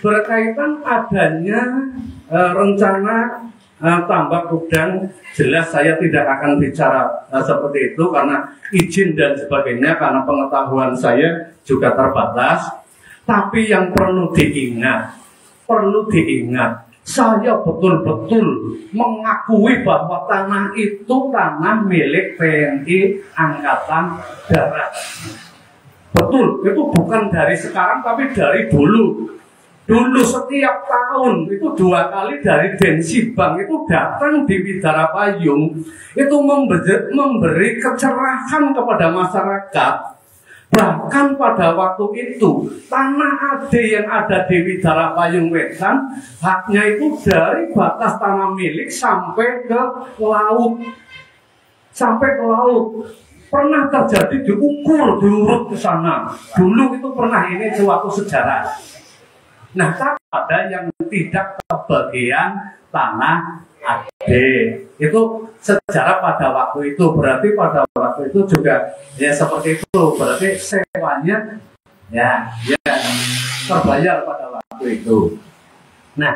berkaitan adanya rencana tambak udang, jelas saya tidak akan bicara seperti itu karena izin dan sebagainya, karena pengetahuan saya juga terbatas. Tapi yang perlu diingat, saya betul-betul mengakui bahwa tanah itu tanah milik TNI Angkatan Darat. Betul, itu bukan dari sekarang tapi dari dulu. Dulu setiap tahun itu 2 kali dari Densibang itu datang di Widara Payung, itu memberi kecerahan kepada masyarakat. Bahkan pada waktu itu tanah ade yang ada di Widara Payung Wetan, haknya itu dari batas tanah milik sampai ke laut. Pernah terjadi diurut ke sana. Dulu itu pernah, ini suatu sejarah. Nah, ada yang tidak kebagian tanah ade, itu sejarah pada waktu itu. Berarti pada waktu itu juga ya seperti itu. Berarti sewanya ya terbayar pada waktu itu. Nah,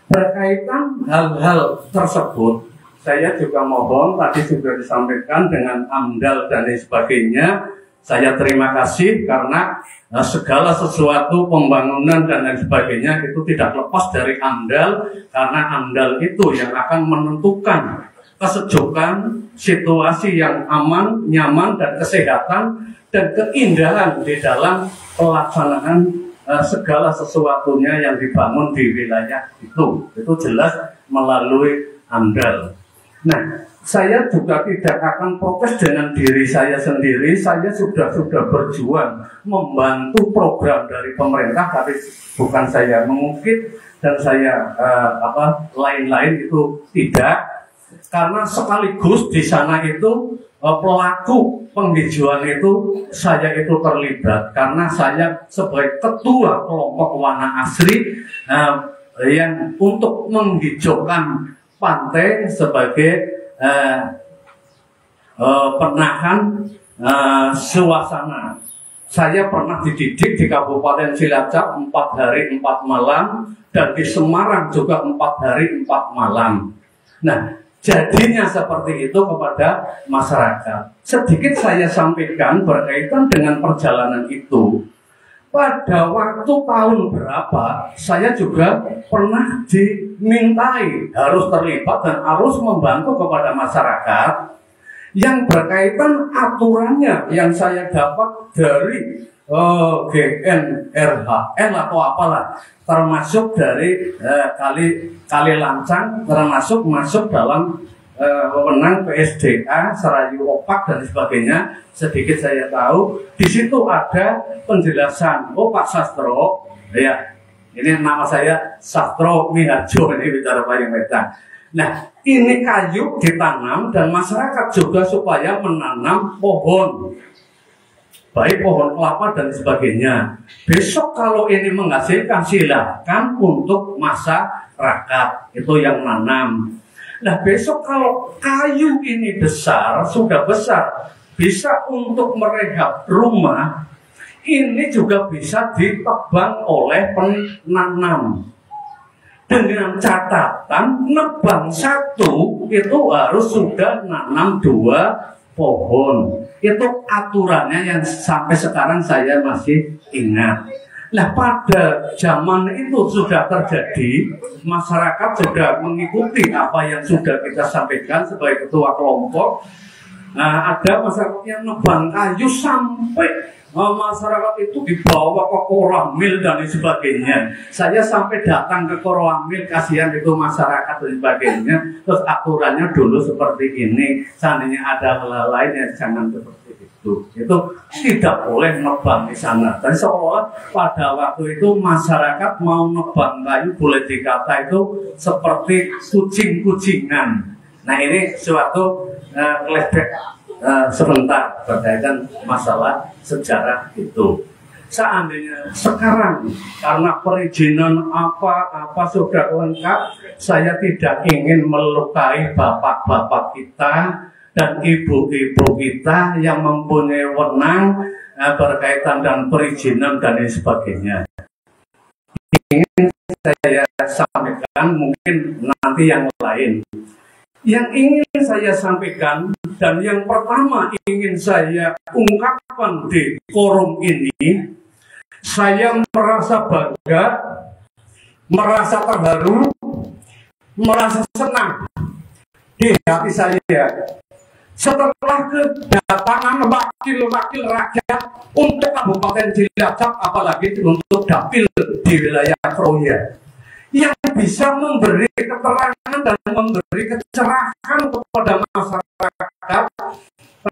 berkaitan hal-hal tersebut, saya juga mohon, tadi sudah disampaikan dengan AMDAL dan lain sebagainya. Saya terima kasih karena segala sesuatu pembangunan dan lain sebagainya itu tidak lepas dari AMDAL, karena AMDAL itu yang akan menentukan kesejukan, situasi yang aman, nyaman, dan kesehatan dan keindahan di dalam pelaksanaan segala sesuatunya yang dibangun di wilayah itu. Itu jelas melalui AMDAL. Nah, saya juga tidak akan protes dengan diri saya sendiri. Saya sudah berjuang membantu program dari pemerintah, tapi bukan saya mengungkit dan saya lain-lain itu tidak. Karena sekaligus di sana itu pelaku penghijauan itu saya itu terlibat, karena saya sebagai ketua kelompok Wana Asri yang untuk menghijaukan pantai sebagai penahan suasana. Saya pernah dididik di Kabupaten Cilacap 4 hari 4 malam, dan di Semarang juga 4 hari 4 malam. Nah, jadinya seperti itu kepada masyarakat. Sedikit saya sampaikan berkaitan dengan perjalanan itu. Pada waktu tahun berapa, saya juga pernah dimintai harus terlibat dan harus membantu kepada masyarakat yang berkaitan aturannya yang saya dapat dari GNRHN atau apalah, termasuk dari Kali Lancang, termasuk masuk dalam wewenang PSDA, Serayu Opak dan sebagainya. Sedikit saya tahu, di situ ada penjelasan. Oh, Pak Sastro, ya, ini nama saya Sastro Miharjo, ini Widara Payung Wetan. Nah, ini kayu ditanam dan masyarakat juga supaya menanam pohon, baik pohon kelapa dan sebagainya. Besok kalau ini menghasilkan, silakan untuk masyarakat itu yang nanam. Nah, besok kalau kayu ini besar, sudah besar, bisa untuk merehab rumah, ini juga bisa ditebang oleh penanam. Dengan catatan nebang 1 itu harus sudah nanam 2 pohon. Itu aturannya yang sampai sekarang saya masih ingat. Nah, pada zaman itu sudah terjadi, masyarakat juga mengikuti apa yang sudah kita sampaikan sebagai ketua kelompok. Nah, ada masyarakat yang nebang kayu sampai masyarakat itu dibawa ke Koramil dan sebagainya. Saya sampai datang ke Koramil, kasihan itu masyarakat dan sebagainya. Terus aturannya dulu seperti ini, seandainya ada hal lain ya jangan seperti itu. Itu tidak boleh nebang di sana. Dan seolah pada waktu itu masyarakat mau nebang kayu boleh dikata itu seperti kucing-kucingan. Nah, ini suatu flashback sebentar berkaitan masalah sejarah itu. Seandainya sekarang karena perizinan apa sudah lengkap, saya tidak ingin melukai bapak-bapak kita dan ibu-ibu kita yang mempunyai wewenang berkaitan dengan perizinan dan lain sebagainya. Ingin saya sampaikan, mungkin nanti yang lain. Yang ingin saya sampaikan dan yang pertama ingin saya ungkapkan di forum ini, saya merasa bangga, merasa terharu, merasa senang di hati saya setelah kedatangan wakil-wakil rakyat untuk Kabupaten Cilacap, apalagi untuk dapil di wilayah Kroya, yang bisa memberi keterangan dan memberi kecerahan kepada masyarakat.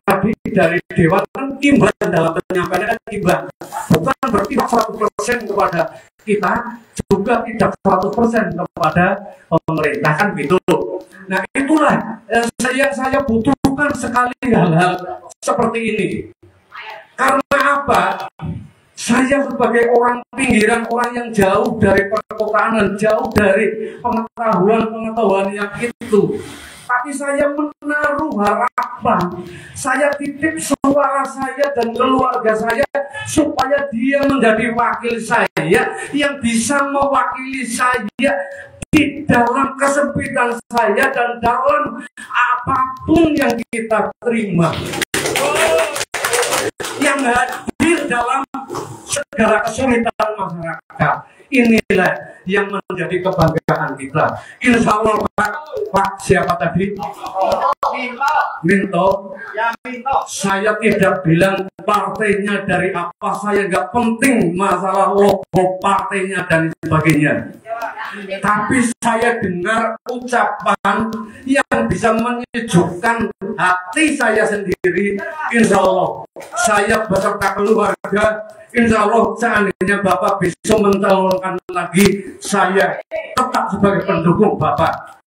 Tadi dari Dewan kan imbang dalam penyampaian, imbang bukan berarti 100% kepada kita, juga tidak 100% kepada pemerintah, kan gitu. Nah, itulah saya butuhkan sekali hal-hal seperti ini. Karena apa? Saya sebagai orang pinggiran, orang yang jauh dari perkotaan, jauh dari pengetahuan yang itu. Tapi saya menaruh harapan, saya titip suara saya dan keluarga saya supaya dia menjadi wakil saya yang bisa mewakili saya di dalam kesempitan saya dan dalam apapun yang kita terima, yang hadir dalam segala kesulitan masyarakat. Inilah yang menjadi kebanggaan kita. Insya Allah Pak siapa tadi? Minto. Saya tidak bilang partainya dari apa, saya nggak penting masalah logo partainya dan sebagainya. Tapi saya dengar ucapan yang bisa menyejukkan hati saya sendiri. Insya Allah saya beserta keluarga, insya Allah seandainya Bapak bisa mencalonkan lagi, saya tetap sebagai pendukung Bapak.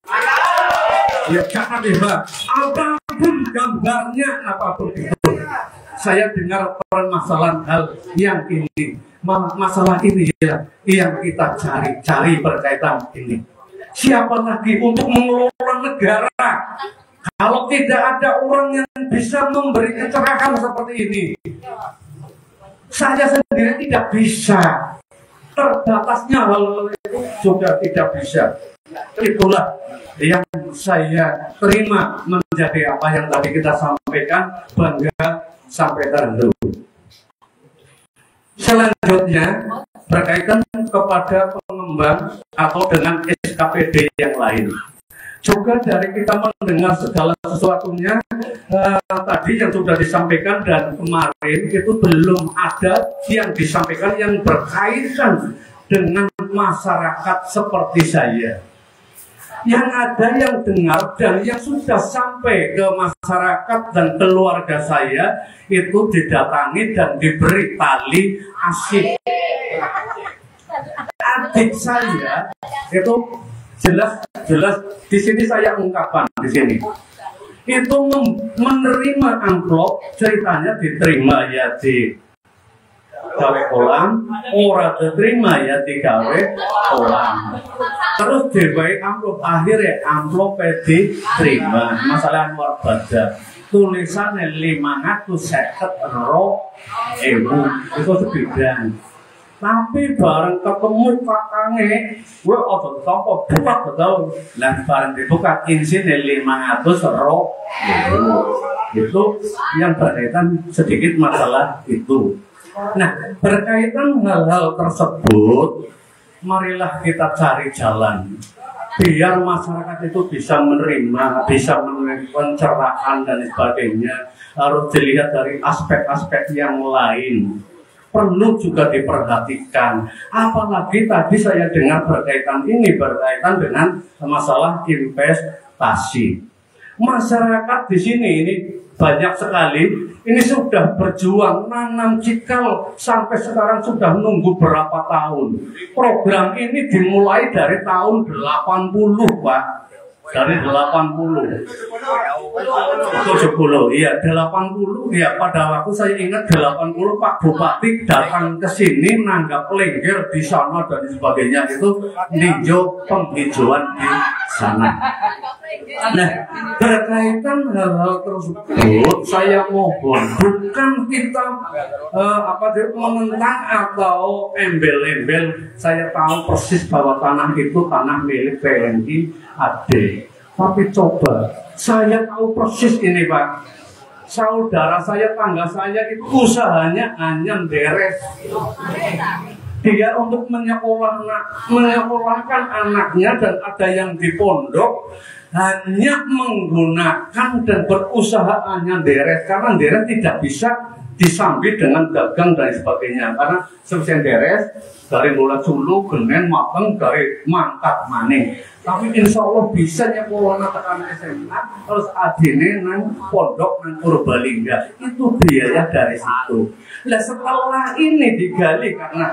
Ya jangan ya, apapun gambarnya, apapun itu. Saya dengar permasalahan hal yang ini, masalah ini ya, yang kita cari berkaitan ini. Siapa lagi untuk mengelola negara kalau tidak ada orang yang bisa memberi kecerahan seperti ini? Saya sendiri tidak bisa. Terbatasnya hal itu sudah tidak bisa. Itulah yang saya terima menjadi apa yang tadi kita sampaikan, bangga sampai terharu. Selanjutnya berkaitan kepada pengembang atau dengan SKPD yang lain. Juga dari kita mendengar segala sesuatunya tadi yang sudah disampaikan dan kemarin itu belum ada yang disampaikan yang berkaitan dengan masyarakat seperti saya. Yang ada yang dengar dan yang sudah sampai ke masyarakat dan keluarga saya itu didatangi dan diberi tali asih. Adik saya itu jelas di sini saya ungkapkan di sini itu menerima amplop, ceritanya diterima ya di gawe kolam, ora diterima ya di gawe kolam, terus dibaik amplop, akhirnya amplop diterima. Masalah luar badan tulisannya 550.000 itu sebidang. Tapi bareng ketemu kakangnya, gue otot tompok buka betul. Dan bareng dibuka insinya 500.000. Itu yang berkaitan sedikit masalah itu. Nah, berkaitan hal-hal tersebut, marilah kita cari jalan biar masyarakat itu bisa menerima, bisa pencerahan dan sebagainya. Harus dilihat dari aspek-aspek yang lain. Perlu juga diperhatikan. Apalagi tadi saya dengar berkaitan dengan masalah investasi. Masyarakat di sini ini banyak sekali. Ini sudah berjuang nanam cikal sampai sekarang sudah nunggu berapa tahun. Program ini dimulai dari tahun 80, Pak. Dari 80. 70, iya 80, ya pada waktu saya ingat 80 Pak Bupati datang ke sini nanggap lengger di sana dan sebagainya, itu ninjau penghijauan di sana. Nah, berkaitan hal-hal tersebut, saya mohon bukan kita menentang atau embel-embel. Saya tahu persis bahwa tanah itu tanah milik TNI AD. Tapi coba, saya tahu persis ini Pak. Saudara saya, tangga saya itu usahanya hanya beres. Dia untuk menyekolahkan anaknya dan ada yang di pondok hanya menggunakan dan berusaha hanya beres, karena beres tidak bisa disambit dengan dagang dan sebagainya, karena sebesar beres dari mulai sulu, genen, mateng, dari mangkat maning. Tapi insya Allah bisa nyekolah tekan SMA, terus adine nang pondok nang Purbalingga, itu biaya dari situ. Nah setelah ini digali karena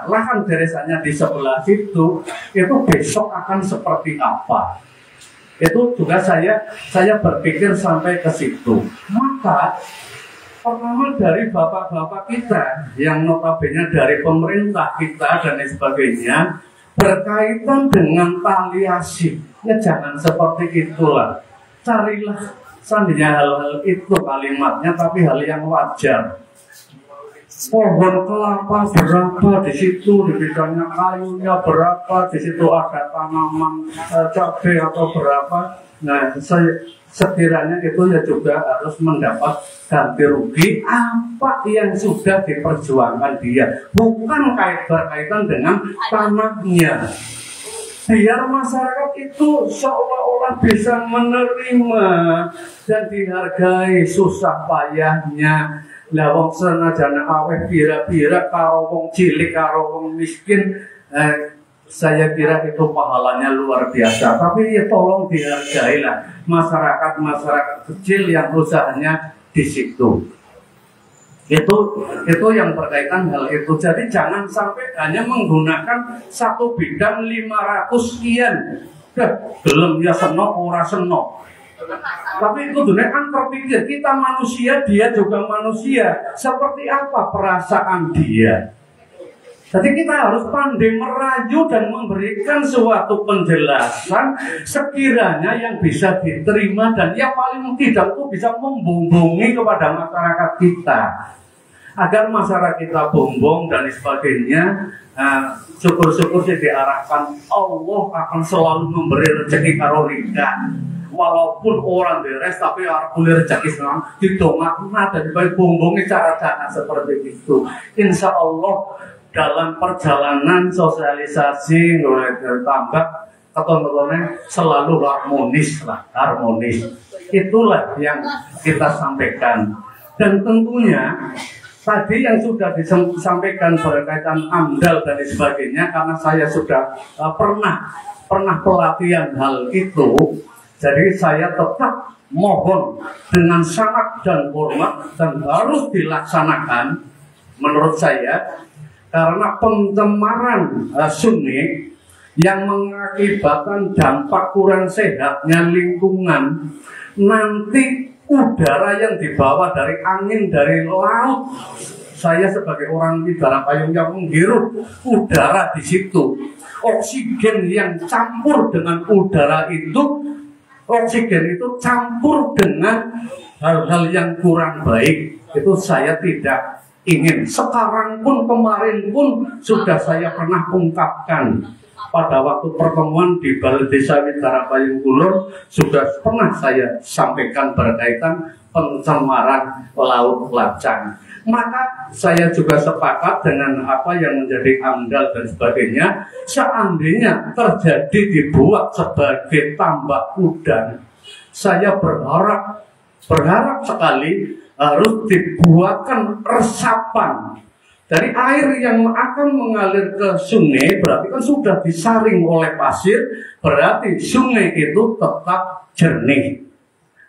lahan beresannya di sebelah situ, itu besok akan seperti apa? Itu juga saya berpikir sampai ke situ. Maka pertama dari bapak-bapak kita yang notabene dari pemerintah kita dan lain sebagainya, berkaitan dengan tali asih, ya jangan seperti itulah. Carilah seandainya hal-hal itu kalimatnya, tapi hal yang wajar. Pohon kelapa berapa di situ, di bidangnya kayunya berapa, di situ ada tanaman cabai atau berapa. Nah, sekiranya itu ya juga harus mendapat ganti rugi apa yang sudah diperjuangkan dia, bukan berkaitan dengan tanahnya. Biar masyarakat itu seolah-olah bisa menerima dan dihargai susah payahnya. Lah wong senajan aweh pira-pira karo wong cilik karo wong miskin, saya kira itu pahalanya luar biasa. Tapi ya tolong dihargailah masyarakat kecil yang usahanya di situ. Itu yang berkaitan hal itu. Jadi jangan sampai hanya menggunakan satu bidang 500 sekian. Belum ya senok ora senok. Tapi itu dunia kan terpikir, kita manusia, dia juga manusia. Seperti apa perasaan dia? Jadi kita harus pandai merayu dan memberikan suatu penjelasan sekiranya yang bisa diterima dan yang paling tidak itu bisa membumbungi kepada masyarakat kita. Agar masyarakat kita bumbung dan sebagainya, syukur-syukur sih diarahkan Allah akan selalu memberi rezeki karo ringan. Walaupun orang beres tapi orang boleh rezeki senang didongakna dan baik bumbungi cara-cara seperti itu. Insya Allah dalam perjalanan sosialisasi mulai tambah ketentuannya selalu harmonis. Itulah yang kita sampaikan. Dan tentunya tadi yang sudah disampaikan berkaitan AMDAL dan sebagainya, karena saya sudah pernah pelatihan hal itu. Jadi saya tetap mohon dengan sangat dan hormat dan harus dilaksanakan menurut saya, karena pencemaran sungai yang mengakibatkan dampak kurang sehatnya lingkungan, nanti udara yang dibawa dari angin dari laut, saya sebagai orang di dalam payung yang menghirup udara di situ, oksigen yang campur dengan udara itu, oksigen itu campur dengan hal-hal yang kurang baik, itu saya tidak ingin. Sekarang pun, kemarin pun sudah saya pernah ungkapkan pada waktu pertemuan di Balai Desa Widara Payung Kulon, sudah pernah saya sampaikan berkaitan pencemaran laut Lacang. Maka saya juga sepakat dengan apa yang menjadi AMDAL dan sebagainya. Seandainya terjadi dibuat sebagai tambak udang, saya berharap sekali harus dibuatkan resapan dari air yang akan mengalir ke sungai. Berarti kan sudah disaring oleh pasir, berarti sungai itu tetap jernih.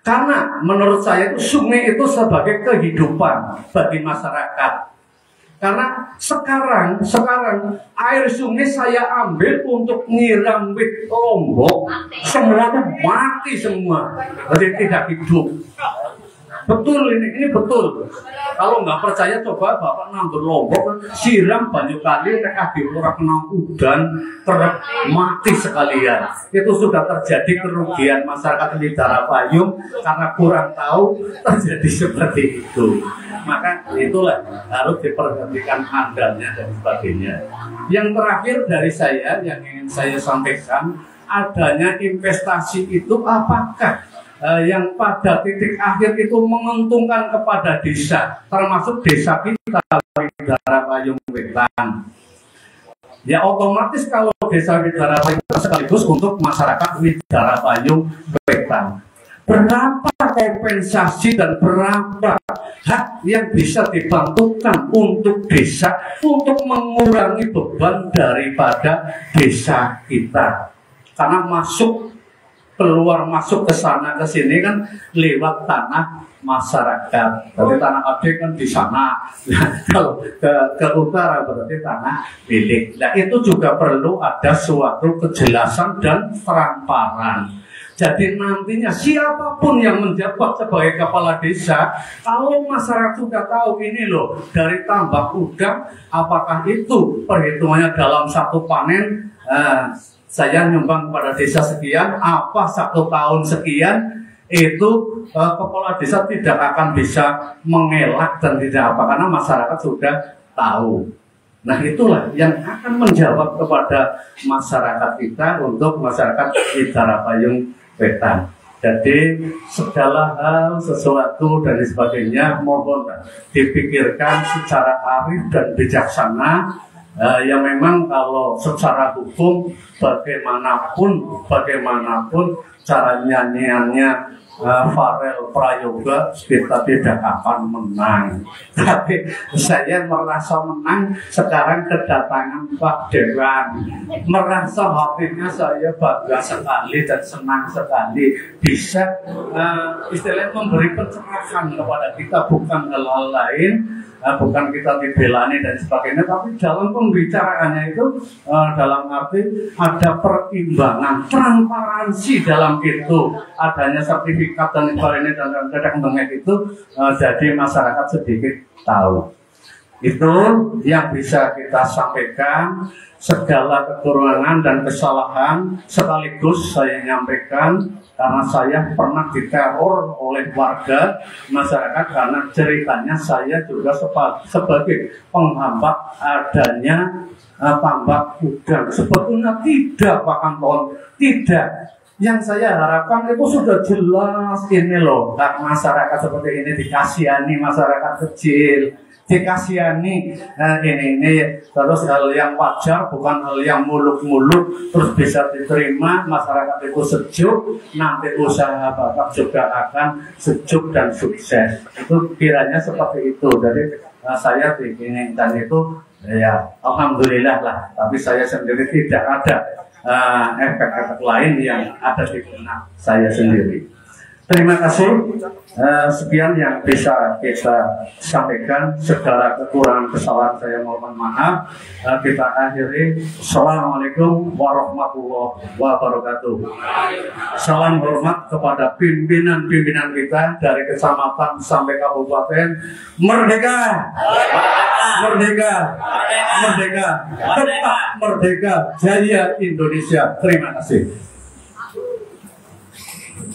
Karena menurut saya itu sungai itu sebagai kehidupan bagi masyarakat. Karena sekarang air sungai saya ambil untuk nyiram wit Lombok, semua itu mati semua, jadi tidak hidup. Betul, ini betul. Kalau nggak percaya coba Bapak nandur Lombok, siram banyu kali, mereka diurang kena udan, mati sekalian. Itu sudah terjadi kerugian masyarakat Widara Payung karena kurang tahu terjadi seperti itu. Maka itulah harus diperhatikan andalnya dan sebagainya. Yang terakhir dari saya yang ingin saya sampaikan, adanya investasi itu apakah yang pada titik akhir itu menguntungkan kepada desa, termasuk desa kita Widara Payung Wetan. Ya otomatis kalau desa Widara Payung sekaligus untuk masyarakat Widara Payung Wetan. Berapa kompensasi dan berapa hak yang bisa dibantukan untuk desa untuk mengurangi beban daripada desa kita? Karena keluar masuk ke sana ke sini kan lewat tanah masyarakat. Berarti tanah adik kan di sana. Nah, kalau ke utara berarti tanah milik. Nah, itu juga perlu ada suatu kejelasan dan transparan. Jadi nantinya siapapun yang menjabat sebagai kepala desa, kalau masyarakat sudah tahu ini loh dari tambak udang, apakah itu perhitungannya dalam satu panen, saya nyumbang pada desa sekian, apa 1 tahun sekian, itu kepala desa tidak akan bisa mengelak dan tidak apa, karena masyarakat sudah tahu. Nah itulah yang akan menjawab kepada masyarakat kita untuk masyarakat Widara Payung Wetan. Jadi segala hal, sesuatu dan sebagainya mohon dipikirkan secara arif dan bijaksana. Ya memang kalau secara hukum bagaimanapun cara nyanyiannya Farel Prayoga kita tidak akan menang. Tapi saya merasa menang sekarang kedatangan Pak Dewan. Merasa hatinya saya bangga sekali dan senang sekali bisa istilahnya memberi pencerahan kepada kita, bukan hal lain. Bukan kita dibelani dan sebagainya, tapi dalam pembicaraannya itu dalam arti ada perimbangan, transparansi dalam itu, adanya sertifikat dan sebagainya dan kadang-kadang itu, jadi masyarakat sedikit tahu. Itu yang bisa kita sampaikan. Segala kekurangan dan kesalahan sekaligus saya nyampaikan karena saya pernah diteror oleh warga masyarakat karena ceritanya saya juga sebagai penghambat adanya tambak udang. Sebetulnya tidak Pak Anton, tidak. Yang saya harapkan itu sudah jelas ini loh, masyarakat seperti ini dikasihani, masyarakat kecil dikasihani, ini terus hal yang wajar, bukan hal yang muluk-muluk, terus bisa diterima, masyarakat itu sejuk, nanti usaha Bapak juga akan sejuk dan sukses. Itu kiranya seperti itu. Jadi saya diinginkan itu ya alhamdulillah lah, tapi saya sendiri tidak ada efek-efek lain yang ada di benak saya sendiri. Terima kasih. Sekian yang bisa kita sampaikan. Segala kekurangan kesalahan saya mohon maaf. Kita akhiri. Assalamualaikum warahmatullahi wabarakatuh. Salam hormat kepada pimpinan-pimpinan kita dari kecamatan sampai kabupaten. Merdeka! Merdeka! Merdeka! Tetap merdeka! Jaya Indonesia. Terima kasih.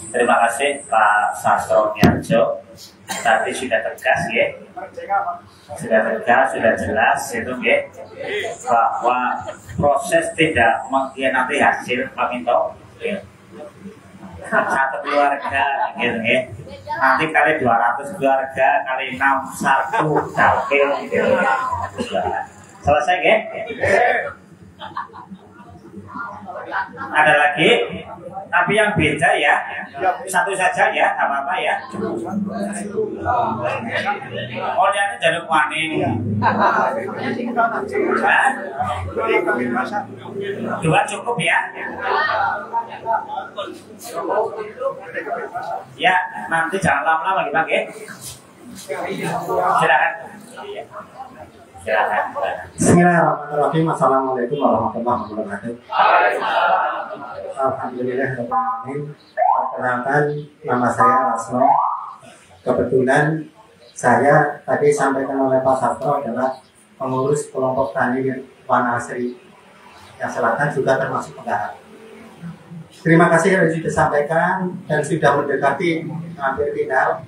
Terima kasih Pak Sastro Nyarjo. Tadi sudah tegas ya, sudah tegas, sudah jelas itu ya, bahwa proses tidak mengkhianati hasil paminto ya. Satu keluarga gitu ya. Nanti kali 200 keluarga kali 6 sarku dapil gitu ya. Selesai ya? Ada lagi? Tapi yang beda ya, satu saja ya, apa-apa ya. Oh, dia jadi kuaning. Dua cukup ya? Ya, nanti jangan lama-lama lagi pakai. Silakan. Silakan. Bismillahirrahmanirrahim. Assalamualaikum warahmatullahi wabarakatuh. Alhamdulillahirrahmanirrahim. Perkenalkan, nama saya Rasno. Kebetulan saya tadi sampaikan oleh Pak Sastro adalah pengurus kelompok tani Wanasri yang selatan juga termasuk penggarap. Terima kasih yang sudah disampaikan dan sudah mendekati hampir final.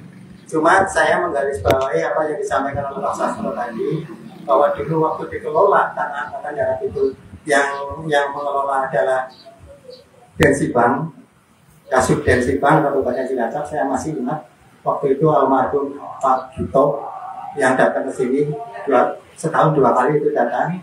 Cuma saya menggarisbawahi apa yang disampaikan oleh Pak Sastro tadi, bahwa dulu waktu dikelola tanah angkatan darat itu yang mengelola adalah Densibang, Kasub Densibang Kabupaten Cilacap. Saya masih ingat waktu itu almarhum Pak Gito yang datang ke sini setahun 2 kali itu datang.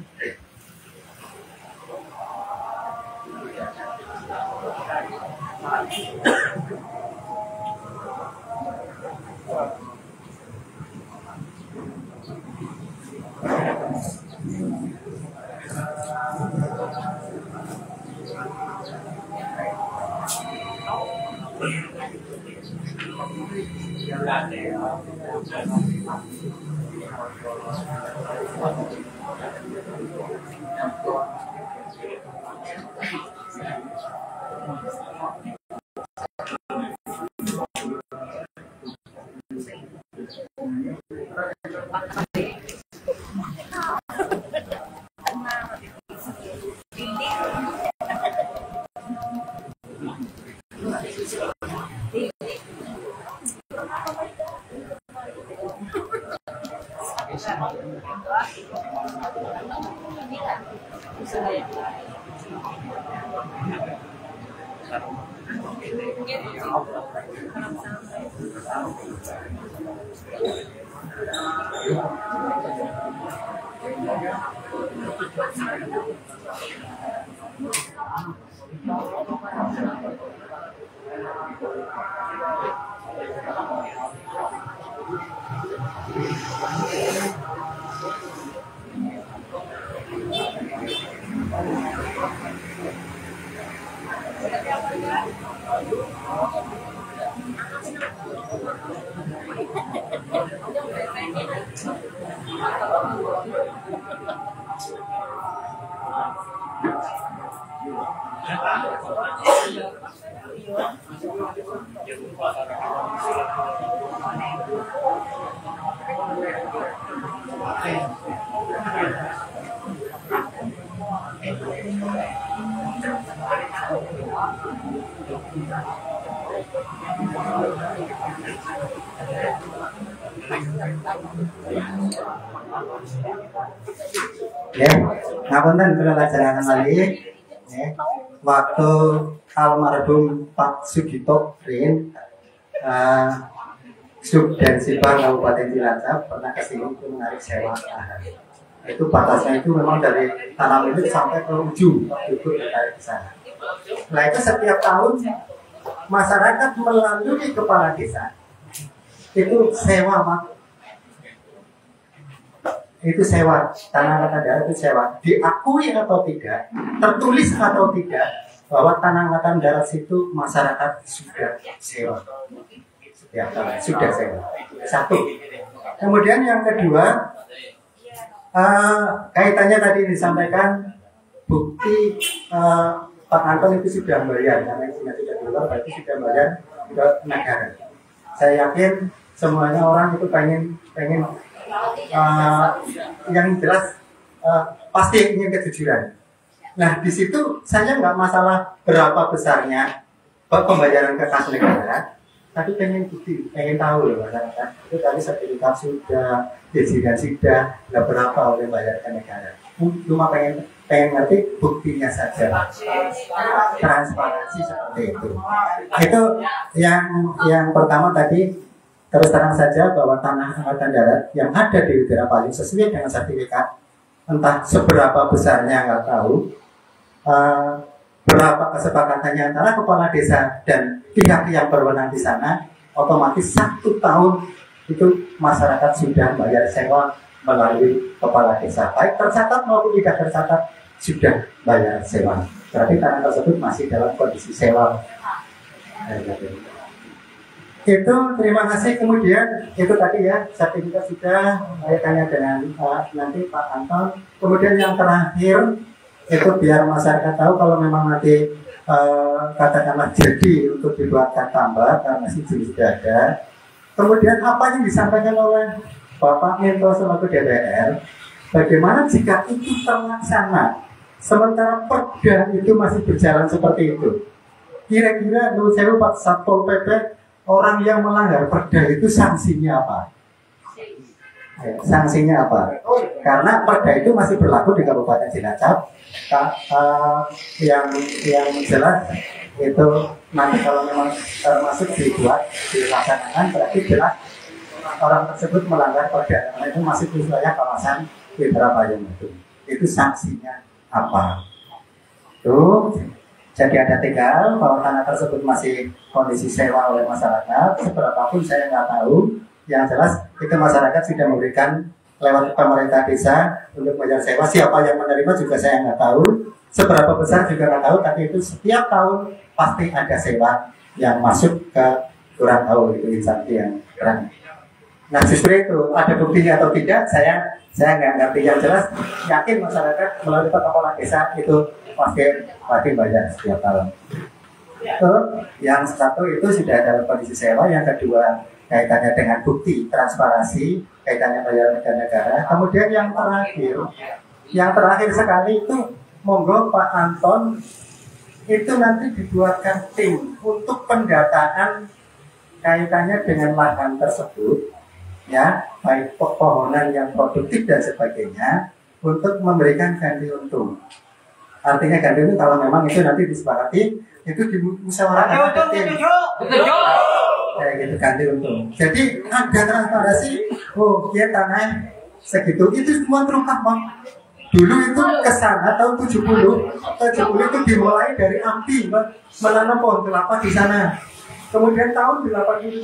Ya, ngapunten kula lajaraken malih. Waktu almarhum Pak Sugito Rin Sub Densibang Kabupaten Cilacap pernah kesini untuk menarik sewa lahan. Itu batasnya itu memang dari tanah milik sampai ke ujung waktu itu ditarik ke sana. Nah itu setiap tahun masyarakat melalui kepala desa itu sewa Pak. Itu sewa, tanah angkatan darat itu sewa, diakui atau tidak, tertulis atau tidak bahwa tanah angkatan darat itu masyarakat sudah sewa, ya, sudah sewa. Satu. Kemudian yang kedua, kaitannya tadi disampaikan bukti Pak Anton itu sudah bayar, karena sudah keluar berarti sudah bayar ke negara. Saya yakin semuanya orang itu pengen yang jelas pasti ingin kejujuran. Nah di situ saya nggak masalah berapa besarnya, pembayaran ke kas negara, tapi pengen bukti, pengen tahu loh masyarakat. Itu tadi sertifikat sudah, perizinan sudah, nggak berapa oleh bayar ke negara. Cuma pengen ngerti buktinya saja, transparansi seperti itu. Itu yang pertama tadi. Terus terang saja bahwa tanah angkatan darat yang ada di Widara Payung sesuai dengan sertifikat, entah seberapa besarnya nggak tahu, berapa kesepakatannya antara kepala desa dan pihak yang berwenang di sana, otomatis 1 tahun itu masyarakat sudah bayar sewa melalui kepala desa, baik tercatat maupun tidak tercatat sudah bayar sewa. Berarti tanah tersebut masih dalam kondisi sewa. Itu terima kasih. Kemudian itu tadi ya, sertifikat sudah, saya tanya dengan nanti Pak Anton. Kemudian yang terakhir itu biar masyarakat tahu kalau memang nanti katakanlah jadi untuk dibuatkan tambah karena masih sudah ada. Kemudian apa yang disampaikan oleh Bapak Minto selaku DPR, bagaimana jika itu terlaksana sementara perda itu masih berjalan seperti itu? Kira-kira menurut saya Pak Satpol PP, orang yang melanggar perda itu sanksinya apa? Sanksinya apa? Karena perda itu masih berlaku di Kabupaten Cilacap. Yang jelas itu nanti kalau memang termasuk dibuat dilaksanakan berarti jelas orang tersebut melanggar perda karena itu masih di wilayah kawasan Widara Payung itu sanksinya apa? Tuh. Jadi ada tinggal bahwa tanah tersebut masih kondisi sewa oleh masyarakat, seberapapun saya nggak tahu. Yang jelas itu masyarakat sudah memberikan lewat pemerintah desa untuk bayar sewa. Siapa yang menerima juga saya nggak tahu. Seberapa besar juga nggak tahu. Tapi itu setiap tahun pasti ada sewa yang masuk ke kurang tahu itu instansi yang kurang. Nah justru itu ada buktinya atau tidak saya nggak ngerti. Yang jelas yakin masyarakat melalui kepala desa itu pasti bayar setiap tahun. Itu yang satu itu sudah dalam kondisi sewa. Yang kedua kaitannya dengan bukti transparansi, kaitannya bayar negara. Kemudian yang terakhir sekali itu monggo Pak Anton itu nanti dibuatkan tim untuk pendataan kaitannya dengan lahan tersebut, ya baik pepohonan yang produktif dan sebagainya untuk memberikan ganti untung. Artinya ganti untung kalau memang itu nanti disepakati itu dimusyawarahkan ada tim. Kayak gitu ganti untung. Jadi ada transparansi. Oh dia tanah segitu itu semua terungkap Bang. Dulu itu kesana tahun 70 itu dimulai dari api menanam pohon kelapa di sana. Kemudian tahun 87